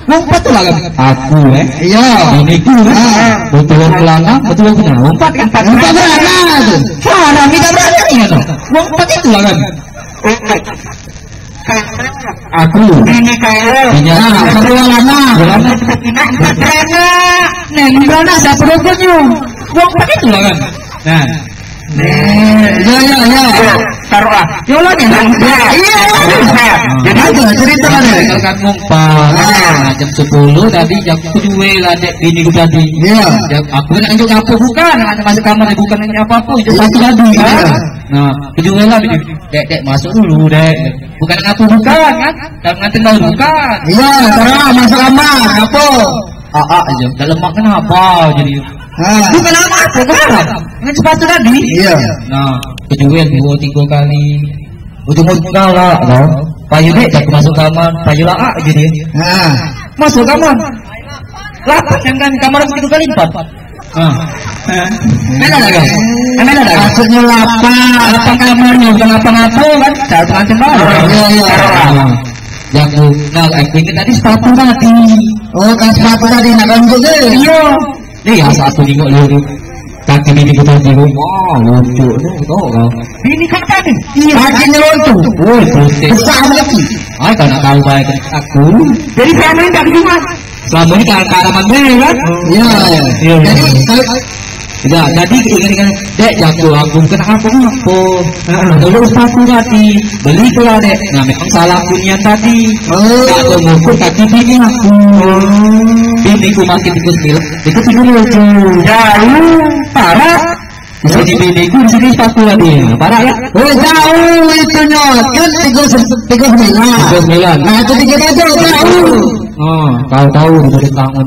lompat tuh lah aku iya ini betul kelana betul punya lompat kan berana tuh cara kita berani ya tuh lompat itu lah kan aku ini kayak kelana berana saya perutnya lompat itu lah kan nah ya taruhlah yola nih iya jadi itu cerita kan kan ngumpah jam 10 tadi jam 2 lah dek bini gue tadi iya aku kan anjuk apa bukan masuk kamar bukan apa-apa itu satu lagi kan nah kedua lah dek masuk dulu dek bukan aku bukan kan dalam ngantin tahu bukan iya taruh masuk kamar apa aja dalam makan apa jadi bukan apa dengan sepatu tadi iya nah kejual 2-3 kali ujung-ujung lah payu dek aku masuk kamar payu lah jadi masuk kamar lapak yang kan kamar segitu kali 4 mana ada maksudnya lapak kamarnya bukan apa-apa kan cara pengantin baru iya Jago. Nah, aku ingat tadi sepatu tadi. Oh, kan sepatu tadi nak lanjut deh. Iya. Nih ya satu nengok dulu. Kaki bini kita di rumah, lucu nih, tahu kau? Bini kan tadi. Iya. Kakinya lucu. Oh, besar lagi. Ah, kau nak tahu baik aku. Jadi selama ini tak cuma. Selama ini cara mandiri kan? Iya. Jadi ya, jadi ingat-ingat, dek jago aku kenapa apa? Dulu sepatu tadi, beli kelah dek. Nah, memang salah punya tadi. Aku ngukur kaki bini aku. Bini ku makin tikus lucu. Jauh, parah. Jadi bini ku di sini sepatu tadi, parah ya? Oh jauh itu nyot, kan tikus sembilan. Nah itu dikit aja jauh. Oh, tahu dari tangan.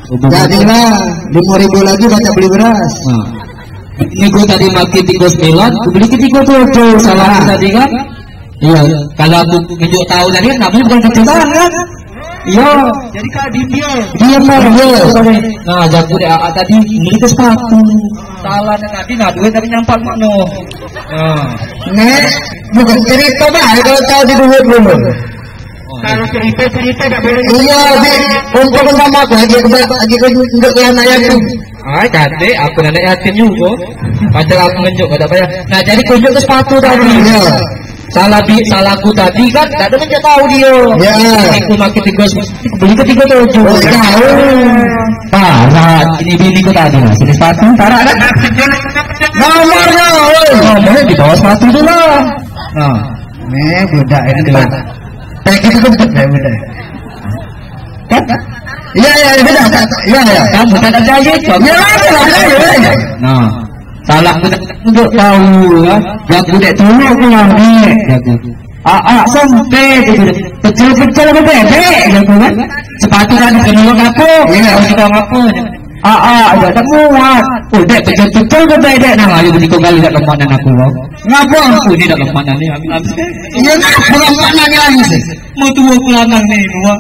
Jadilah 5.000 lagi baca beli beras. Nah, ini gue tadi makin 39, gue beli ke 37. Salah tadi kan? Iya. Kalau aku tunjuk tahu tadi kan namanya bukan kejutan kan? Iya. Jadi kak dia. Nah, jago deh tadi beli ke sepatu. Salah tadi nah duit tapi nyampak mana? Nah, nek bukan cerita bah kalau tahu di duit dulu. Kalau cerita tak boleh. Iya, untuk sama aku lagi untuk yang yatim. Ah, jadi aku nak yatim juga. Padahal aku menunjuk kata apa ya. Nah, jadi tunjuk ke sepatu tadi. Iya. Salahku tadi kan, tak ada macam tahu dia. Ya. Aku makin tiga, beli ketiga tujuh. Tahu. Parah, ini bini ku tadi mas. Ini sepatu, parah kan? Nomornya di bawah sepatu dulu. Nah, ini budak ini lah. Kayak gitu kan betul betul. Kan? Iya beda. Iya. Kamu tak ada aja. Ya. Nah, salah untuk tahu ya. Jago dek dulu aku ngambil. Jago. Sampai gitu. Kecil bebek jago kan. Sepatu kan kenal aku. Iya, kita apa? Ada tak muat. Oh, dek kecil bebek dek. Nah, ayo begitu kali tak lemanan aku. Ngapa aku ni tak lemanan ni habis. Iya, ngapa lemanan ni habis. Mau tua pulangan ni luar.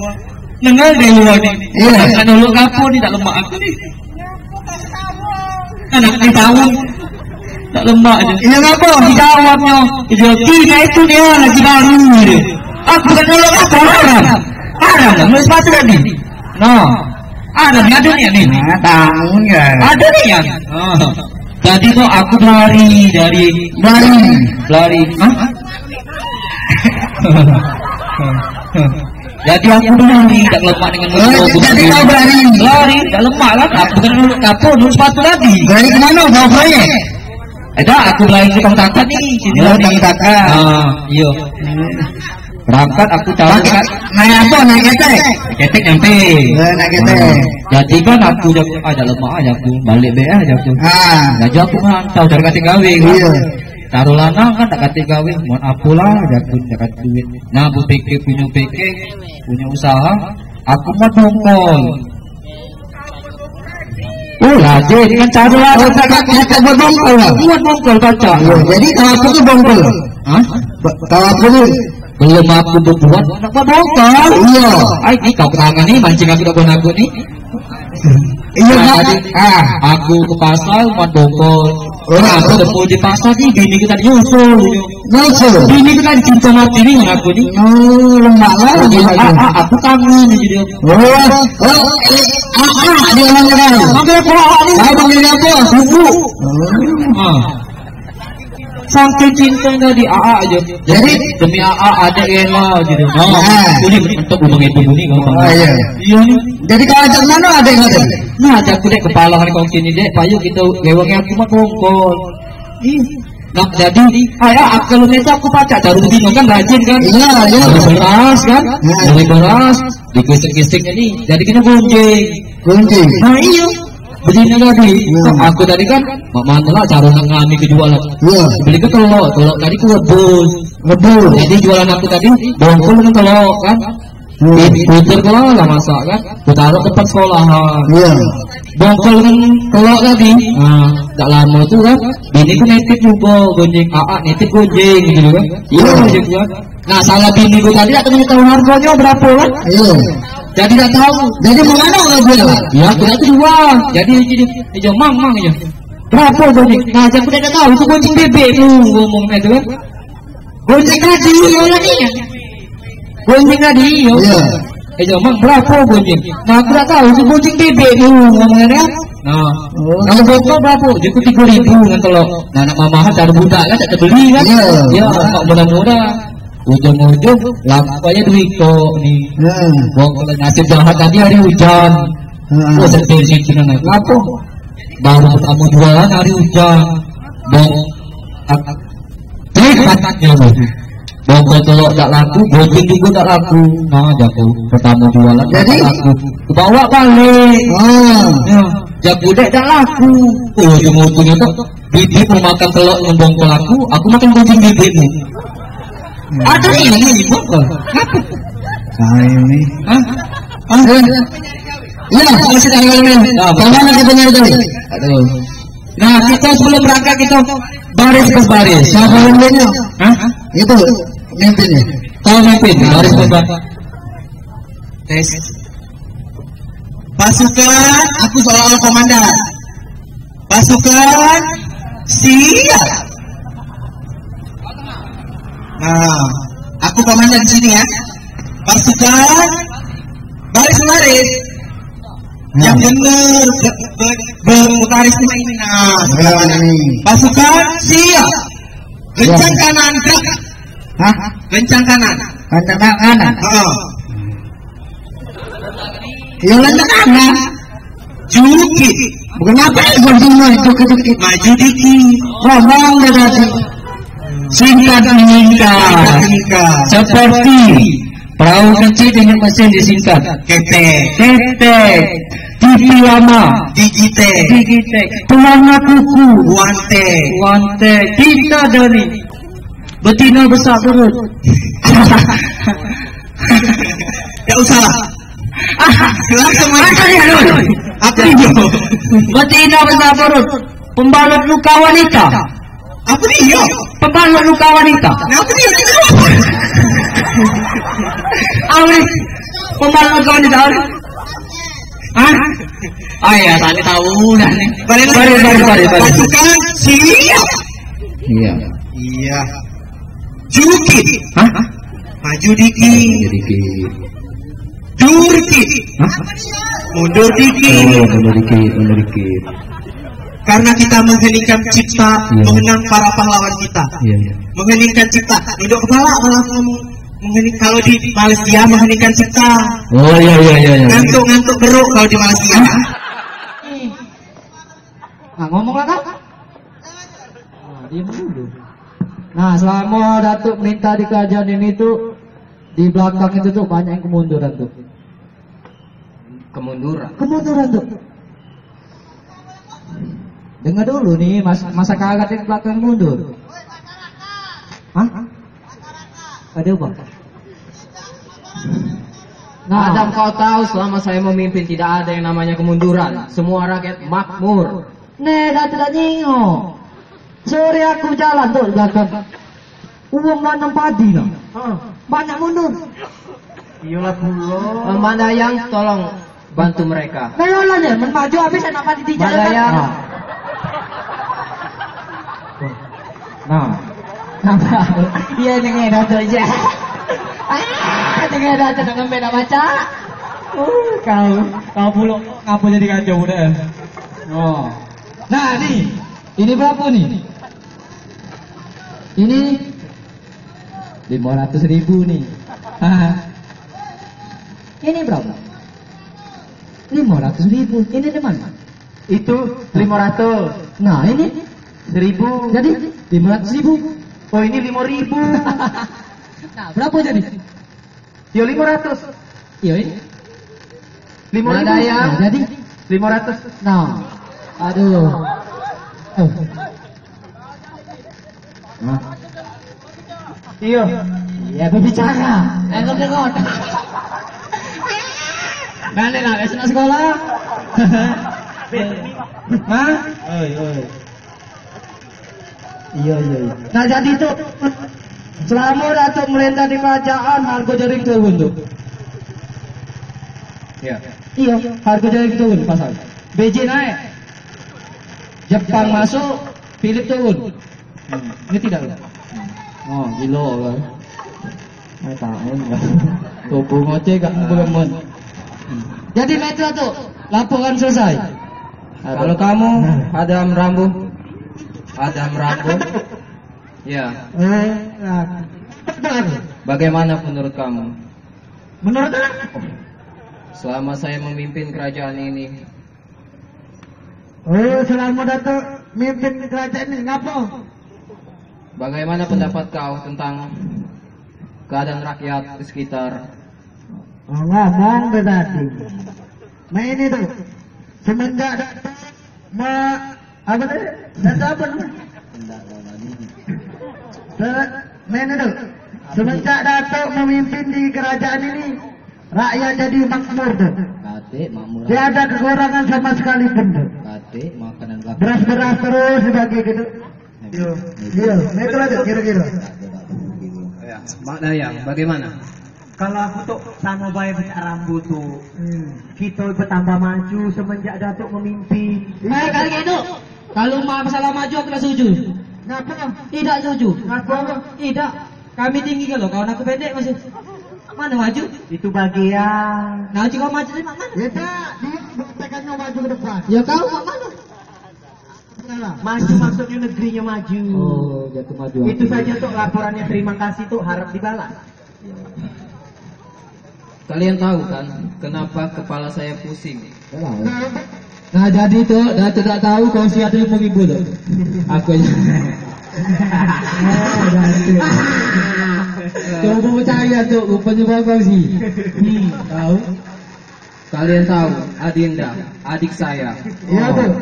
Dengar deh luar ni. Iya. Kan dulu kapur ni tak lemak aku ni. Anak ni tahun tak lemak je. Iya ngapa? Dijawabnya. Kita itu dia lagi baru dia. Aku kan dulu kapur haram. Haram tak? Mulai sepatu tadi. Nah. Ada ni. Tahun kan. Ada ni ya. Jadi tu aku lari. Hah? Jadi aku lari, tak lemak dengan motor. Jadi kau berani? Lari, tak lemak lah. Aku kan dulu kapur, dulu sepatu tadi. Berani ke mana? Bawa proyek? Aku lari ke Tangtakat ni. Tangtakat. Iya. Berangkat aku tahu kan. Naik apa? Naik ketek? Ketek nyampe. Naik ketek. Jadi kan aku ada lemak aja aku. Balik BA aja aku. Jadi aku ngantau cari kasih gawe. Iya. Taruh lanang kan tak kata gawe, mohon apalah jago dekat duit. Nah, bu punya usaha, aku mau bongkol. Oh, rajin kan taruh lanang tak buat bongkol lah. Buat bongkol kaca. Jadi kalau aku tu bongkol. Hah? Kalau aku ni belum aku berbuat, nak buat bongkol. Iya. Ini kau kerangan ni mancing aku tak buat aku ni. Iya tadi, aku ke pasar buat bongkol. Aku temu di pasar ni, bini kita nyusul. Bini kita cinta mati ni dengan aku ni. Lemah lah. Aku kangen ni dia. Dia mana kan? Panggil apa ni? Panggil apa? Suku. Sampai cinta tadi aja. Jadi demi ada elah gitu. Ini untuk hubung ibu ni kau. Iya ni. Jadi kalau ajak mana ada yang ada? Nah, ajak aku dek kepala hari kau sini dek. Payu kita lewatnya aku mah bongkol. Nah, jadi aku kalau neta aku pacak jarum bingung kan rajin kan? Iya. Beras kan? Beras. Dikisik-kisik ni. Jadi kena gunting. Nah iya. Begini tadi, aku tadi kan mana lah cara ngami kejualan. Beli ke telur tadi ku rebus. Jadi jualan aku tadi bongkol dengan telur kan. Puter telur lah masak kan. Taruh tempat sekolahan. Bongkol dengan telur tadi. Tak lama tu kan. Bini ku nitip juga gonjeng. Nitip gonjeng gitu kan. Iya kan. Nah salah bini ku tadi tak tahu harganya berapa kan. Jadi tak tahu. Jadi mana orang jual? Ya, kita tu jual. Jadi mang aja. Berapa gonjeng? Nah, aku tak tahu itu gonjeng bebek tu ngomong itu kan. Gonjeng gaji orang ni. Bonceng tadi. Iya. Mak berapa bonceng? Nah aku tak tahu itu bonceng bebek tu ngomongnya kan. Nah, kalau botol berapa? Jadi 3.000 kan telur. Nah nak mamahan tak ada budak kan tak terbeli kan? Ya, mak mudah-mudah. Ujung-ujung lampanya duit kok ni. Bang kalau nasib jahat tadi hari hujan. Oh sedih sih cina nak. Apa? Baru pertama jualan hari hujan. Bang, trik patahnya bang. Bang telur tak laku, bonceng juga tak laku. Nah jago pertama jualan jadi laku. Bawa balik. Ya. Jago dek tak laku. Oh ujung-ujungnya tu bibit mau makan telur dengan pelaku, aku makan bonceng bibitmu. Ada ini apa? Saya ini. Ya, masih dah ngalamin. Bagaimana kita nyari tadi? Aduh. Nah, kita sebelum berangkat kita baris per baris. Siapa mimpinnya? Itu mimpinnya. Kau mimpin, baris per baris. Tes. Pasukan, aku seolah-olah komandan. Pasukan, siap. Nah, aku komandan di sini ya. Pasukan, baris-baris. Yang benar, berbaris ini. Nah, pasukan, siap. Kencang kanan, gerak. Kencang kanan. Kencang kanan. Yang lencang kanan. Jukit. Bukan apa yang semua jukit-jukit. Maju dikit. Ngomong tadi. Singkat meningkat. Seperti perahu kecil dengan mesin disingkat. Ketek. TV lama. Digitek. Pelana kuku. Wante. Kita dari betina besar perut. Tak usah. Langsung apa itu? Betina besar perut. Pembalut luka wanita. Apa dia? Pembalut luka wanita. Apa dia? Awis. Pembalut luka wanita. Ya, tadi tahu dah ni. Balik. Pasukan siap. Iya. Jukit. Maju dikit. Mundur dikit. Karena kita mengheningkan cipta, mengenang para pahlawan kita. Mengheningkan cipta. Duduk kepala malah menghening. Kalau di Malaysia mengheningkan cipta. Oh iya. Ngantuk beruk kalau di Malaysia. Nah ngomong lah kak. Diam dulu. Nah selama Datuk minta di kerajaan ini tuh di belakang itu tuh banyak yang kemunduran tuh. Kemunduran tuh. Dengar dulu nih masa kaget di belakang mundur. Ada apa? Nah, Adam kau tahu selama saya memimpin tidak ada yang namanya kemunduran. Semua rakyat makmur. Dah tidak nyingok. Sore aku jalan tuh belakang. Uang nanam padi lah. Banyak mundur. Iyalah pula. Mandayang tolong bantu mereka. Nolong ya, maju habis anak padi tidak. Mandayang. Nah. Iya dengan Dato' aja. Dengan Dato' dengan beda baca. Kau pula ngapa jadi kacau udah. Nah ini berapa nih? Ini 500.000 nih. Ini berapa? 500.000. Ini di mana? Itu 500. Nah ini 1.000. Jadi 500.000. Oh ini 5.000. Nah berapa jadi? Ya 500. Iya ini 5.000. Nah, jadi 500. Nah aduh. Nah. Iya berbicara. Engkau. Nanti lah besok sekolah. Iya. Nah jadi itu selama Datuk merintah di kerajaan harga jaring turun tuh. Iya, harga jaring turun pasal. BJ naik. Jepang masuk, Philip turun. Ini tidak. Oh, gila kan. Tahun lah. Tubuh ngoceh gak belum. Jadi itu tuh laporan selesai. Kalau kamu Adam Rambo, ya. Bagaimana menurut kamu? Menurut aku, Selama saya memimpin kerajaan ini, selama Datuk mimpin kerajaan ini, ngapa? bagaimana pendapat kau tentang keadaan rakyat di sekitar? Ngomong berarti. Ini tuh, semenjak Datuk apa tadi? Datuk apa namanya? Ini tuh, semenjak Datuk memimpin di kerajaan ini, rakyat jadi makmur tuh. Tidak ada kekurangan sama sekali pun tuh. Makanan Beras-beras terus dibagi gitu. Iya, itu aja kira-kira. Makna yang bagaimana? Kalau aku tuh sama baik becak rambut tuh, kita bertambah maju semenjak Datuk memimpin. Kali itu, kalau masalah maju aku tak setuju. Ngapa? Tidak setuju. Ngapa? Tidak. Kami tinggi kalau kawan aku pendek masih. Mana maju? Itu bagian. Nah, jika maju dari mana? Ya tak, dia tekannya maju ke depan. Ya kau mak mana? Maju maksudnya negerinya maju. Oh, jatuh maju. Itu saja tuh laporannya, terima kasih tuh, harap dibalas. Kalian tahu kan kenapa kepala saya pusing? Nah jadi tuh, dah tidak tahu kau siapa yang menghibur tuh. Aku aja. Kau mau percaya tuh, rupanya kau sih. Tahu? Kalian tahu, Adinda, adik saya. Iya tuh.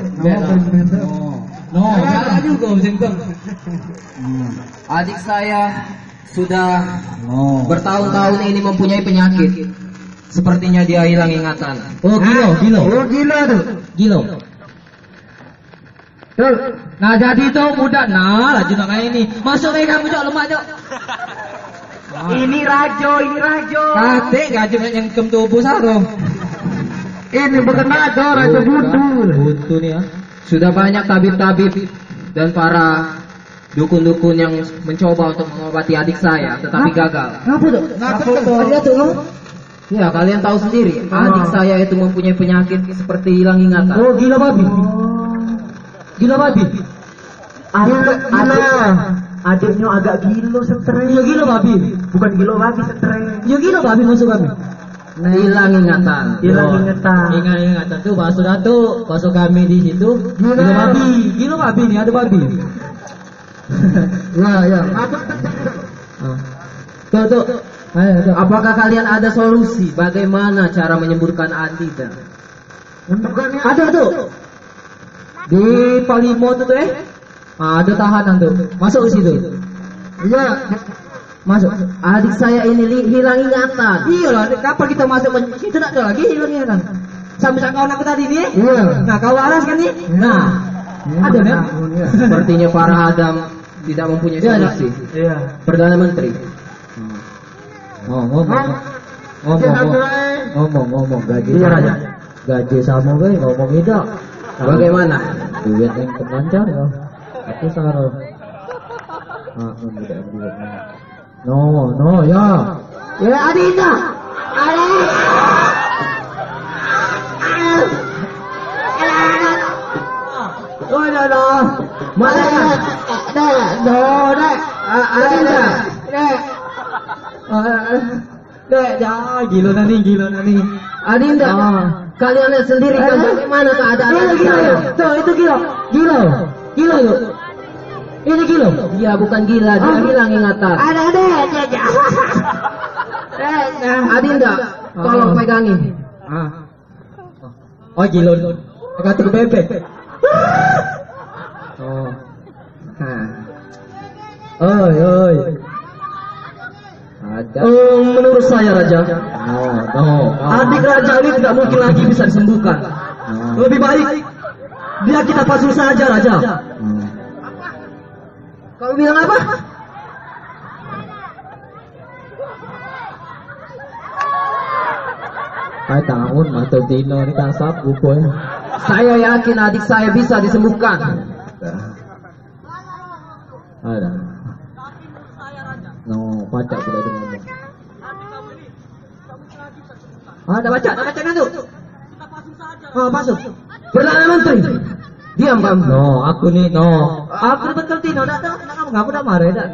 No, salah juga macam. Adik saya sudah bertahun-tahun ini mempunyai penyakit. Sepertinya dia hilang ingatan. Oh, gilo. Oh, gila tuh. Gilo. Tuh. Nah, jadi itu mudah. Nah, laju nak kayak ini. Masuk kayak kamu jauh lemak jauh. Ini rajo. Kate gaji yang kem tubuh sarung. Ini bukan rajo buntu. Buntu nih ya. Sudah banyak tabib-tabib dan para dukun-dukun yang mencoba untuk mengobati adik saya, tetapi gagal. Ngapa tuh? Ada tuh kamu? Ya, kalian tahu sendiri, adik saya itu mempunyai penyakit seperti hilang ingatan. Oh, gila babi. Adiknya agak gilo stres. Ya gila babi. Bukan gilo babi, stres. Ya gila babi masuk kami. Hilang ingatan. Hilang ingatan. Hilang ingatan tuh masuk tuh, masuk kami di situ. Gila babi nih, ada babi. Ya. Tuh. Apakah kalian ada solusi bagaimana cara menyembuhkan Adinda? Ada tuh. Di Palimo tuh ada tahanan tuh. Masuk ke situ. Iya. Masuk. Adik saya ini hilang ingatan. Iya lah. Kapan kita masuk? Kita tak ada lagi hilang ingatan. Sampai kawan aku tadi nih. Iya. Nah, kau waras kan nih? Nah, ada kan? Sepertinya para Adam tidak mempunyai solusi. Iya. Perdana Menteri. Ngomong gaji. Iya raja. Gaji sama gue ngomong itu. Bagaimana? Duit yang kemancar ya. Aku saruh. No ya. Ya Adinda. Oh no. Mana? Adinda. Gila nani. Adinda, kalian lihat sendiri kan bagaimana keadaan saya. Tuh, itu gila yuk. Ini gila. Iya, bukan gila, dia hilang ingatan. Ada. Adinda, tolong pegangin. Oh, gila. Agak terbebek. Oi. Menurut saya Raja, adik Raja ini tidak mungkin lagi bisa disembuhkan. Lebih baik dia kita pasung saja Raja. Kau bilang apa? Tahun atau Dino ini kan sapu boy. Saya yakin adik saya bisa disembuhkan. Ada. No, pacak sudah ngomong. Dah baca kan tu? Masuk. Perdana Menteri. Diam kamu. No, aku ni no. Aku betul tino dah tahu. Kamu dah marah dah.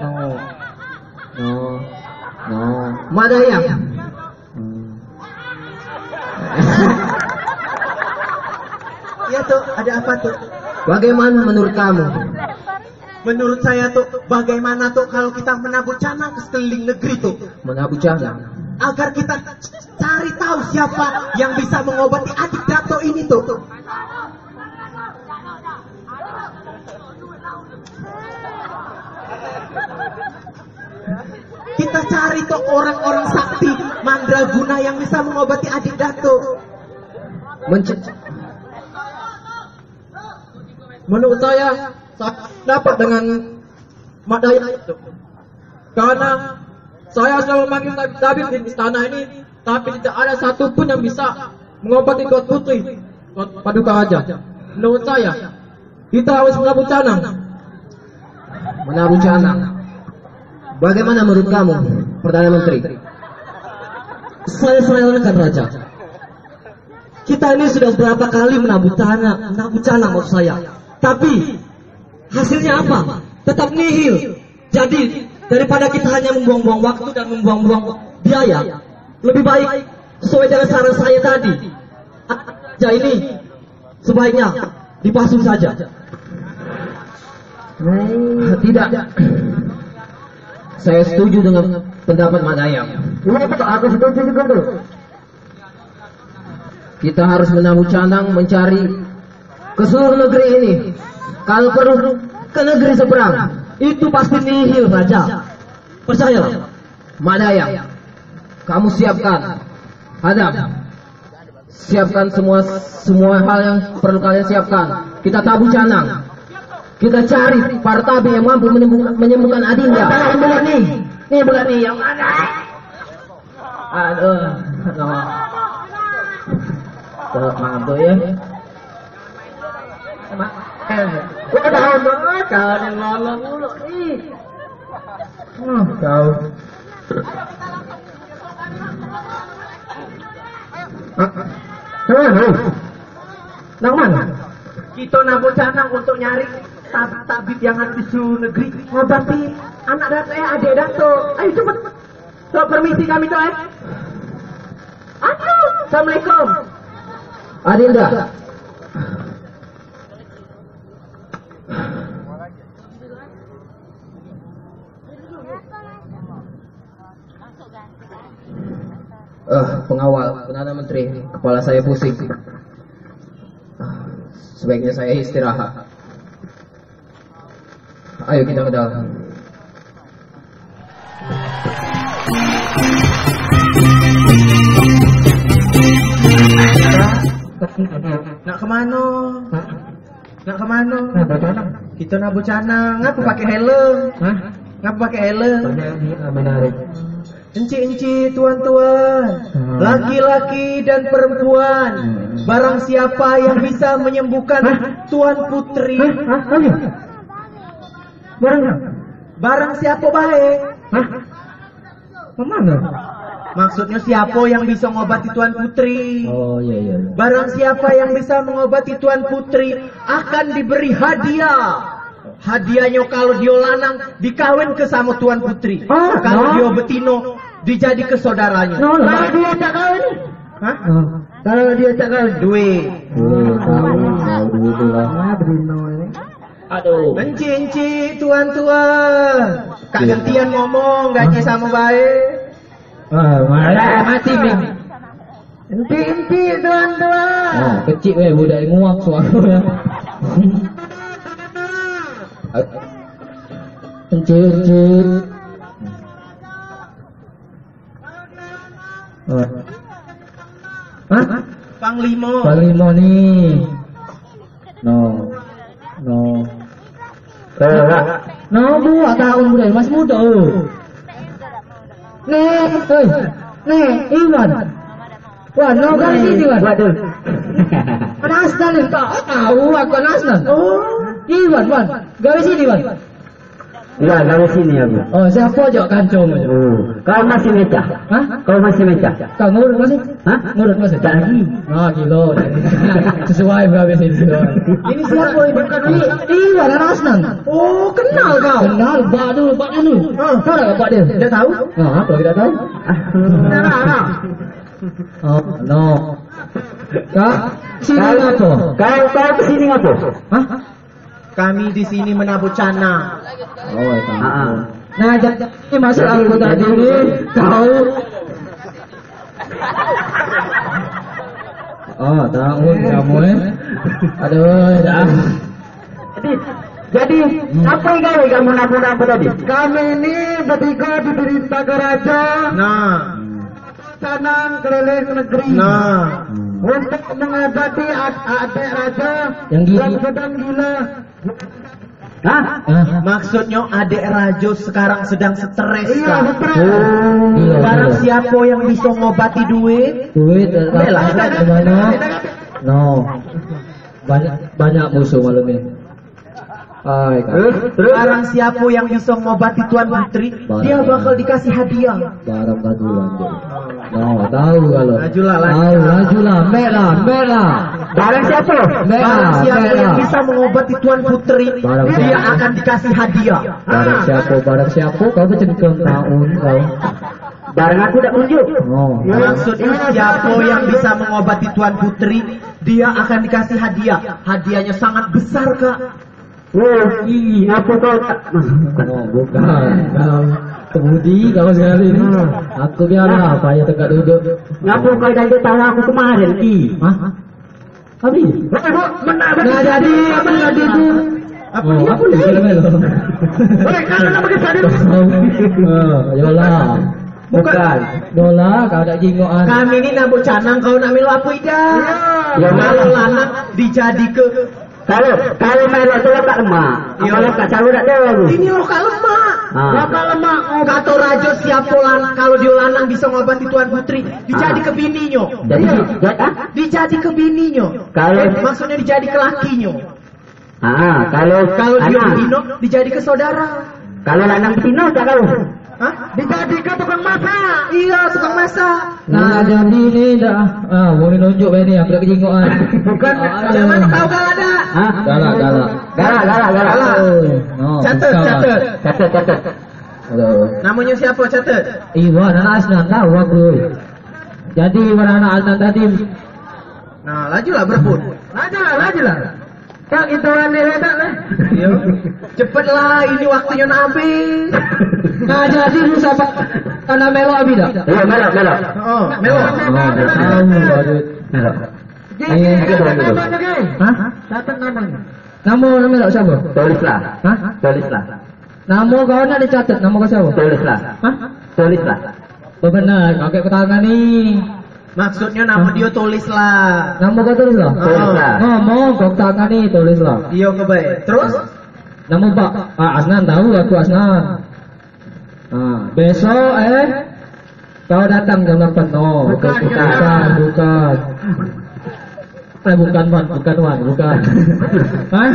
No. Madaya. Ya tuh, ada apa tuh? Bagaimana menurut kamu? Menurut saya tuh, bagaimana tuh kalau kita menabur canang ke sekeliling negeri tuh? Menabur canang? Agar kita cari tahu siapa yang bisa mengobati adik Dato ini tuh. Kita cari tuh orang-orang sakti mandraguna yang bisa mengobati adik Dato. Menurut saya dapat dengan Madaya itu. Karena saya selalu memanggil tabib di istana ini, tapi tidak ada satupun yang bisa mengobati Tuan Putri Paduka Raja. Menurut saya, kita harus menabur canang. Menabur canang. Bagaimana menurut kamu, Perdana Menteri? Saya sarankan Raja. Kita ini sudah berapa kali menabur canang maksud saya. Tapi hasilnya apa? Tetap nihil. Jadi daripada kita hanya membuang-buang waktu dan membuang-buang biaya, lebih baik sesuai dengan saran saya tadi. Raja ini sebaiknya dipasung saja. Tidak. Saya setuju dengan pendapat Madaya. Aku setuju juga tuh. Kita harus menabur canang mencari ke seluruh negeri ini. Kalau perlu ke negeri seberang, itu pasti nihil Raja. Percayalah. Madaya, kamu siapkan. Hadam, siapkan semua hal yang perlu kalian siapkan. Kita tabur canang. Kita cari para tabib yang mampu menyembuhkan Adinda. Ini bukan nih yang mana? Maaf tuh ya. Udah tahu banget kan yang lama mulu nih. Kau. Nang mana? Kita nabur canang untuk nyari tabib yang ada di seluruh negeri ngobati anak Dato adik Dato. Ayo cepet. So, permisi kami tuh Aduh, Assalamualaikum. Adinda. Pengawal, Perdana Menteri, kepala saya pusing. Sebaiknya saya istirahat. Ayo kita ke dalam. Nak kemana? Nak kemana? Kita nabur canang. Ngapa pakai helm? Ngapa pakai helm? Menarik. Enci-enci, tuan-tuan, laki-laki dan perempuan, barang siapa yang bisa menyembuhkan Tuan Putri, barang siapa baik? Mana? Maksudnya siapa yang bisa mengobati Tuan Putri? Oh iya. Barang siapa yang bisa mengobati Tuan Putri akan diberi hadiah. Hadiahnya kalau dia lanang dikawin ke sama Tuan Putri. Kalau dia betino dijadi ke saudaranya. Kalau dia tak kawin? Kalau dia tak kawin duit. Aduh. Enci tuan-tuan. Kak gantian ngomong gaji sama baik. Malah mati Bing. Enti tuan-tuan. Kecil budak nguak suaranya. Encik. Panglima nih. No, 2 tahun udah masih muda. Nih, Iwan. Wah, no kali sini Iwan. Waduh. Nasdan itu tahu aku Nasdan. Iwan, gawe sini Iwan. Enggak, dari sini aku. Oh, siapa ajak kancung? Kau masih mecah? Hah? Kau masih mecah? Kau ngurut masih? Hah? Ngurut masih? Tak lagi. Ah, gila. Sesuai berapa sih sesuai. Ini siapa ini? Iya, Nana Asnan. Oh, kenal kau? Kenal, Pak dulu, Pak dulu. Tahu tak Pak dia? Tidak tahu? Ah, kalau tidak tahu? Oh, no. Kak, sini apa? Kau kesini apa? Hah? Kami di sini menabur cana. Oh, tahu. Nah, jadi maksud aku tadi ini kau. Oh, tahu kamu Aduh, dah. Jadi apa yang kamu nabur-nabur tadi? Kami ini bertiga diperintah ke raja. Nah, Canang keliling negeri. nah. Untuk mengobati adik raja Yang gila. sedang gila. Hah? Maksudnya adik Rajo sekarang sedang stres. Iya, Kak. betul. Gila, Barang gila. siapa yang bisa ngobati duit, Duit Bela. di mana? No. Banyak musuh malam ini. Ay, barang siapa yang bisa ngobati Tuan Putri, dia bakal dikasih hadiah. barang kadulan dia. No, tahu kalau. Lajulah, Tahu, lajulah, merah. Barang siapa? Barang siapa yang merah. bisa mengobati Tuan Putri, Barang dia siapa? akan dikasih hadiah. Barang siapa, kau bercengkem tahun kau. Barang aku tak unjuk. Oh, Maksudnya siapa yang bisa mengobati Tuan Putri, dia akan dikasih hadiah. Hadiahnya sangat besar, Kak. Apa kau tak? oh bukan. Kau kemudi kau sekali ini. Aku biarlah apa ya tegak duduk. Ngapa kau dah tahu aku kemarin ki? Hah? Abi? Nah jadi apa tadi itu? Apa Oh, dia apa boleh? dia melo? Yola. Bukan. Yola kau ada jingoan. Kami ini nabuk canang, kau nak melu apa ida? Ya, Kalau lanang dijadi ke Kalau melok tu lekat lemak. Kalau lekat calu tak ada. ini lokal lemak. Lokal lemak. Kata Rajo siapa kalau dia lanang bisa ngobati Tuan Putri, dijadi ke bininya. Jadi, Dijadi ke bininya. Kalau- Maksudnya dijadi ke lakinya. kalau Dia anak, bino dijadi ke saudara. kalau lanang betina tak tahu. Hah? Dijadi ke tukang masak. Iya, tukang masak. Nah jadi ini dah. Boleh nunjuk ini aku dah kejingoan. Bukan. Macam mana tahu kalau ada? Galak. Galak. Oh, Catat, bukan. catat. Aduh. Namanya siapa catat? Iwan anak Asnan tahu aku. Jadi Iwan anak Asnan tadi. Nah, lajulah berebut. Lajulah. Kak itu aneh tak lah. Iya. Cepatlah, ini waktunya nak habis. Nah jadi lu siapa? Karena melo abi dah. Iya, melok. Oh, melo. Tahu badut. Melok. Namanya ke? Hah? Catat namanya. Nama melo siapa? Tulislah. Hah? Tulislah. Nama kau nak dicatat. Nama kau siapa? Tulislah. Hah? Tulislah. Oh benar. Pakai ke tangan ni. Maksudnya nama dia tulislah. Nama kau tulislah. Tulislah. Ngomong kau ke tangan ni tulislah. Iya kebaik. Terus? Nama Pak Asnan tahu aku Asnan. Besok kau datang jam 8. Oh, bukan. Bukan. Hah?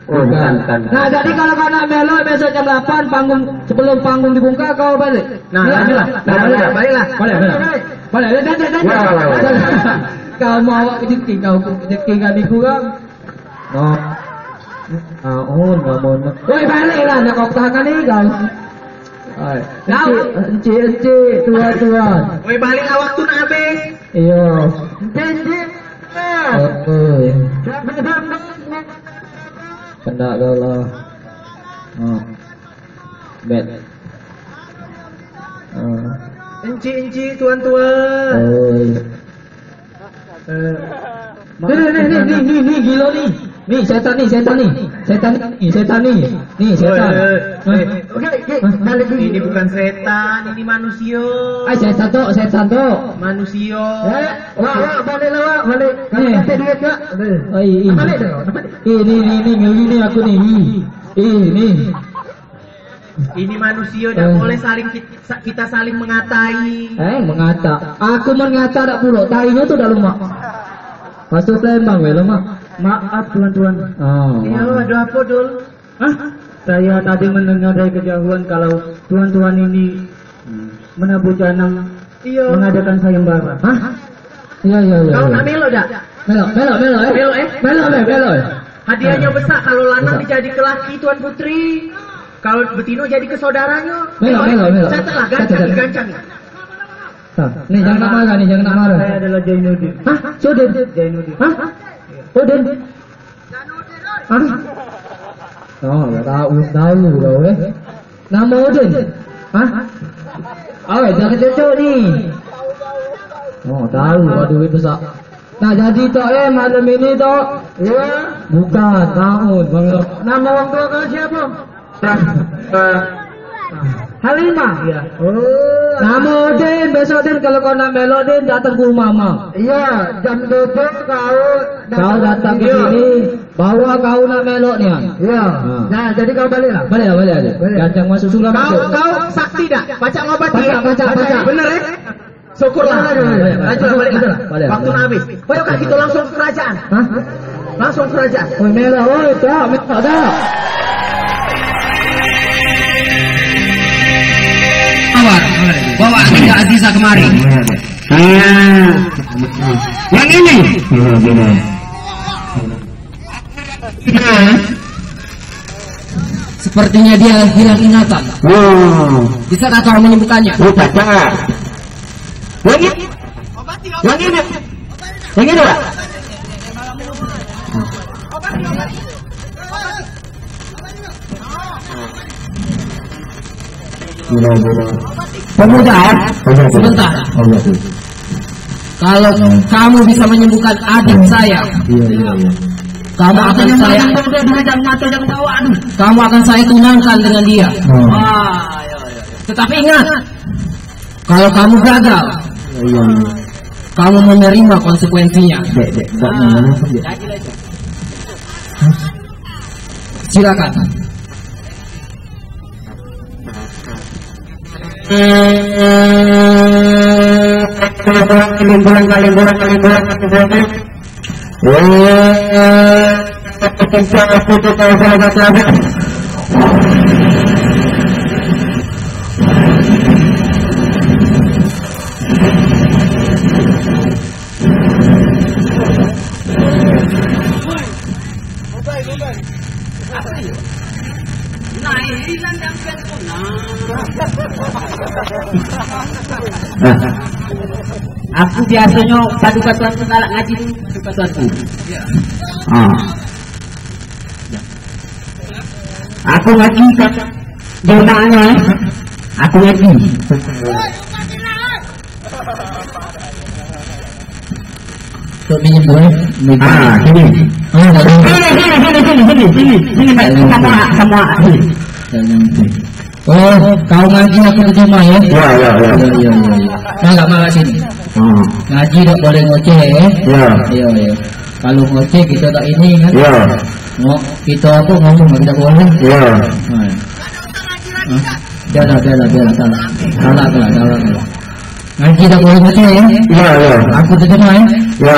Oh, bukan. Nah, jadi kalau kau nak melo besok jam 8 panggung sebelum panggung dibuka kau balik. Nah, Baliklah. baiklah. Balik. Kau mau awak kejengking kau kejengking kan iku kan? No. Nggak mau. Woi baliklah nak kau tangan ni kau. Encik, tua. Woi, baliklah waktu nak habis. Iya. Kendak kau lah. Bet. Enci, tuan-tuan. Nih gila nih. Nih setan nih. Nih setan. Ini bukan setan, ini manusia. Setan tuh. Manusia. Balik. Kasih duit kak. Ini aku nih. Ini. Ini manusia, tidak boleh kita saling mengatai. Mengata. Aku mengata tak pura. Tainya tuh dah lemak. Pasal tembang lemak. Maaf tuan-tuan. Iya, ada apa, Dul? Hah? Saya tadi mendengar dari kejauhan kalau tuan-tuan ini menabuh janang mengadakan sayembara. Hah? Iya. Kau nak melo dak? Melo. Hadiahnya besar kalau lanang dijadi ke laki Tuan Putri. Kalau betino jadi ke saudaranya. Melo. Catatlah gancang. Nih jangan marah. Saya adalah Jainuddin. Hah? Sudin. Jainuddin. Hah? Udin. Oh, enggak tahu loh. Nama Udin. Hah? Oh, jangan cucu nih. Oh, tahu. Waduh itu sak. Nah, jadi tok malam ini tok. Iya. Bukan, tahun. Nama orang tua kau siapa? Halimah ya. Oh. Nama Udin, besok Udin kalau kau nak melok Udin datang ke rumah mama. Iya, jam 12 kau datang ke sini. Bawa kau nak melok nih. Iya. Nah, jadi kau balik lah. Balik. Jangan masuk sulam. Kau sakti dak? Baca ngobat. Baca. Bener ya? Syukurlah. Lanjut balik. Waktu habis. Ayo kita langsung ke kerajaan. Hah? Langsung ke kerajaan. Oh, melok. Oh, tak dah. Bawa Dinda Aziza kemari. Yang ini. Sepertinya dia hilang ingatan. Bisa kau menyembuhkannya? Tidak. Yang ini. Pak. Pemuda, sebentar. Kalau kamu bisa menyembuhkan adik saya, kamu akan saya tunangkan dengan dia. Tetapi ingat, kalau kamu gagal, kamu menerima konsekuensinya. Silakan. Aku biasanya paduka tuanku galak ngaji dulu paduka tuanku. Aku ngaji kan jonanya. Aku ngaji. Coba pinjam boleh? Sini. Oh, kau ngaji aku terjemah ya? Iya. Enggak malah sini. Ngaji tak boleh ngoceh ya? Iya. Kalau ngoceh kita tak ini kan? Iya. Kita apa ngomong tidak boleh? Iya. Biarlah, salah. Ngaji tak boleh ngoceh ya? Iya. Aku terjemah ya? Iya.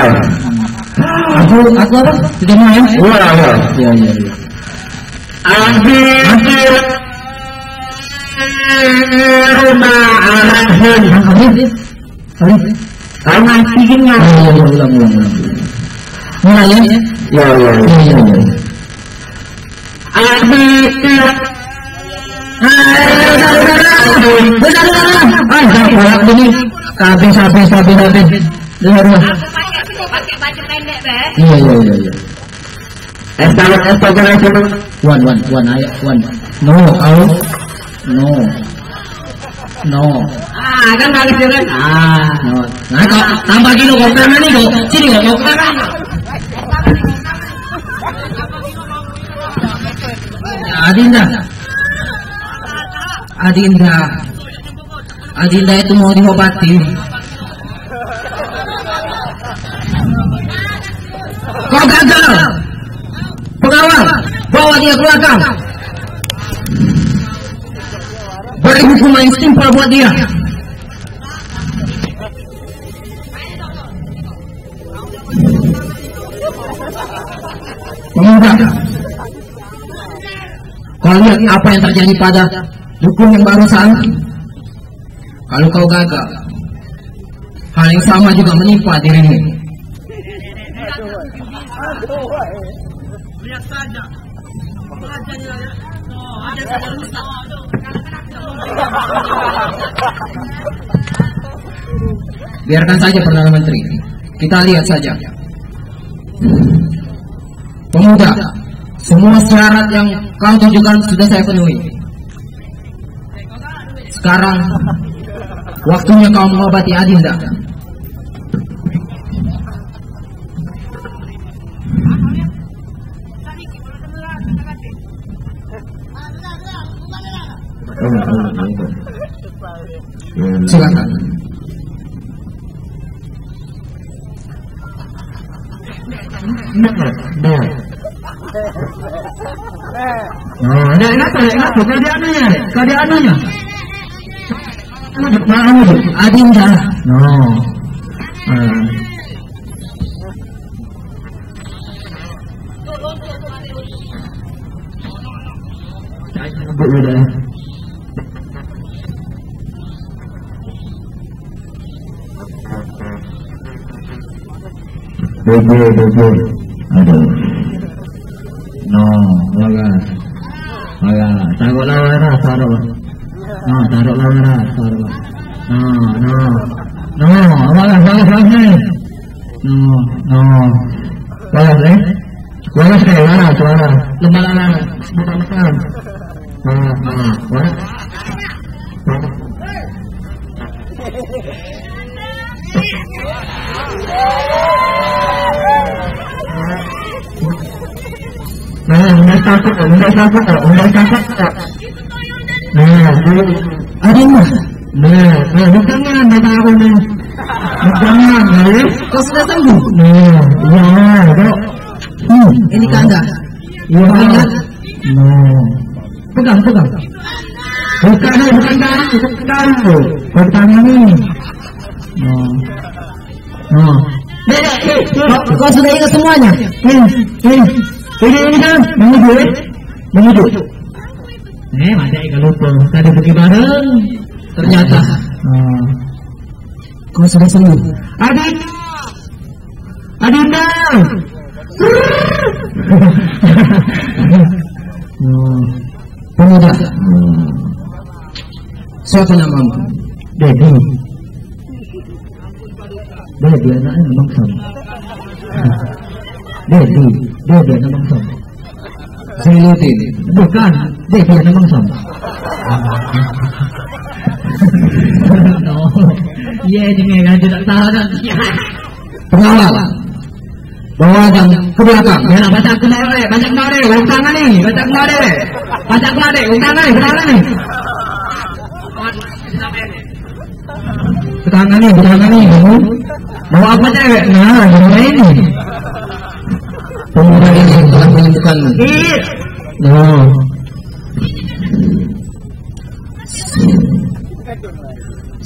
Aku apa? Terjemah ya? Iya. Akhir rumah arahun. Kau ngajiinnya. Ulang. Mulai ya? Iya. Habis. Dengar. Pakai baju pendek, Be. Iya. One, ayo, one. No. Kan bagus ya kan? No. Nah, kok tambah gini kok kamera nih kok. Sini kok kamera. Adinda itu mau diobati. Kau gagal. Pengawal, bawa dia ke belakang. Beri hukuman yang simpel buat dia. Pemuda, Kau lihat apa yang terjadi pada dukun yang barusan. Kalau kau gagal, hal yang sama juga menimpa dirimu. Lihat saja. Biarkan saja Perdana Menteri. Kita lihat saja. Pemuda, semua syarat yang kau tujukan sudah saya penuhi. Sekarang waktunya kau mengobati Adinda. Silakan. Keadaannya. Adinda. Betul. Aduh. No, bagus. Taruh lawara, taruh. No, taruh lawara, taruh. No, bagus nih. No. Bagus nih. Bagus nih, lawara. Lembaga. Bukan. Bagus. Udah takut. Adinda. Jangan, mata aku nih. Jangan, ya. Kau sudah sembuh? Ya, dok. Ini Kanda. Iya. Ingat? Pegang. Bukan darah. Pertanyaan ini. Kau sudah ingat semuanya? Ini kan menuju. Masa ikan lupa. Tadi pergi bareng. Ternyata kau sudah sembuh. Adinda. Pemuda. Siapa namamu? Dedi anaknya memang sama. Dedi anak bangsa. Zainuddin. Bukan, Dedi anak bangsa. Iya, ini kan tidak tahan. Pengawal. Bawa dan ke belakang. Ya, baca kemari, untangan nih, baca kemari, untangan nih, Ketangan nih, kamu. Bawa apa cewek? Nah, gimana ini? Pemuda ini telah menyembuhkanmu.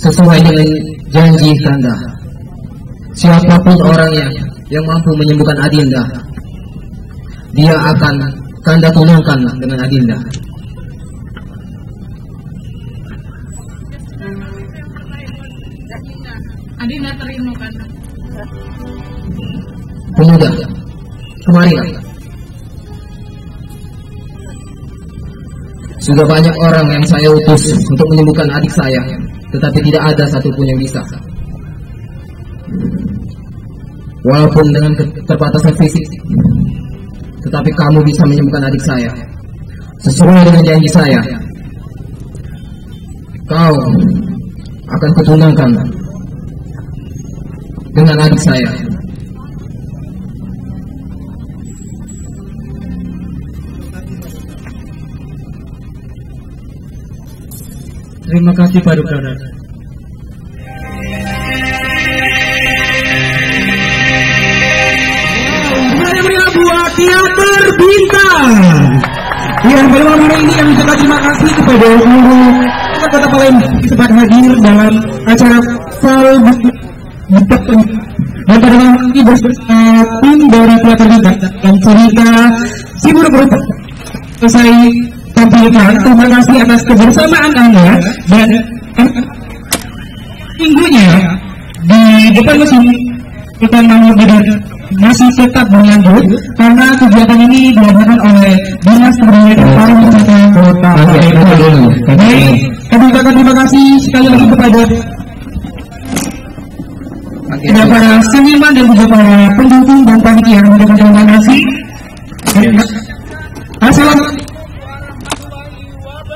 Sesuai dengan janji Kanda, siapapun orangnya yang mampu menyembuhkan Adinda, dia akan Kanda tunangkan dengan Adinda. Adinda terima kan? Pemuda, kemarilah. Sudah banyak orang yang saya utus untuk menyembuhkan adik saya, tetapi tidak ada satupun yang bisa. Walaupun dengan keterbatasan fisik, tetapi kamu bisa menyembuhkan adik saya. Sesuai dengan janji saya, kau akan kutunangkan dengan adik saya. Terima kasih Paduka. Buat teater bintang. Yang pada hari ini yang juga terima kasih kepada guru Kota Palembang sempat hadir dalam acara Salbu dan pada malam ini bersama tim dari teater bintang dan cerita si buruk selesai tampilkan. Terima kasih atas kebersamaan Anda dan minggunya di depan mesin utama Medan masih tetap berlanjut karena kegiatan ini diadakan oleh Dinas Kebudayaan dan Pariwisata Kota Medan. Baik, kami ucapkan terima kasih sekali lagi kepada para seniman dan juga para pendukung dan panitia yang mendapatkan terima kasih. Assalamualaikum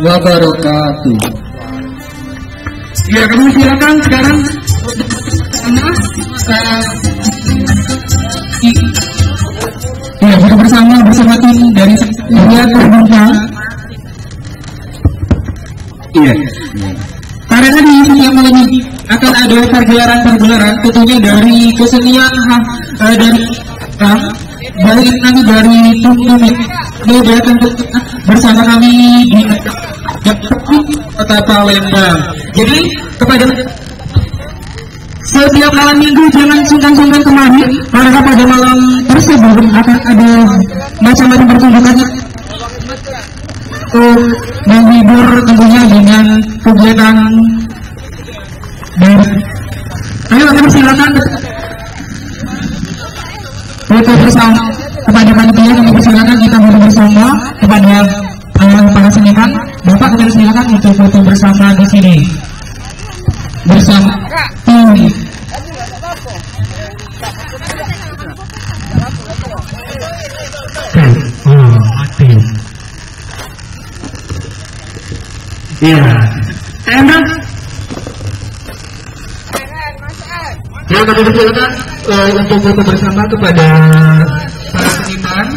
wabarakatuh. Ya, kami silakan sekarang ya, kita bersama tim dari Lihat Terbuka. Iya. Karena di setiap malam ini akan ada pergelaran tentunya dari kesenian dari baik nanti dari Tumtumit datang bersama kami di Kota Palembang. Jadi kepada setiap malam minggu jangan sungkan-sungkan kemari karena pada malam tersebut akan ada macam-macam pertunjukan untuk menghibur tentunya dengan kegiatan dari ayo kami silakan foto bersama kepada panitia. Kami persilakan kita foto bersama kepada para seniman. Bapak kami silakan untuk foto bersama di sini bersama tim. Iya. Enak. Ya, kami persilakan untuk foto bersama kepada para seniman.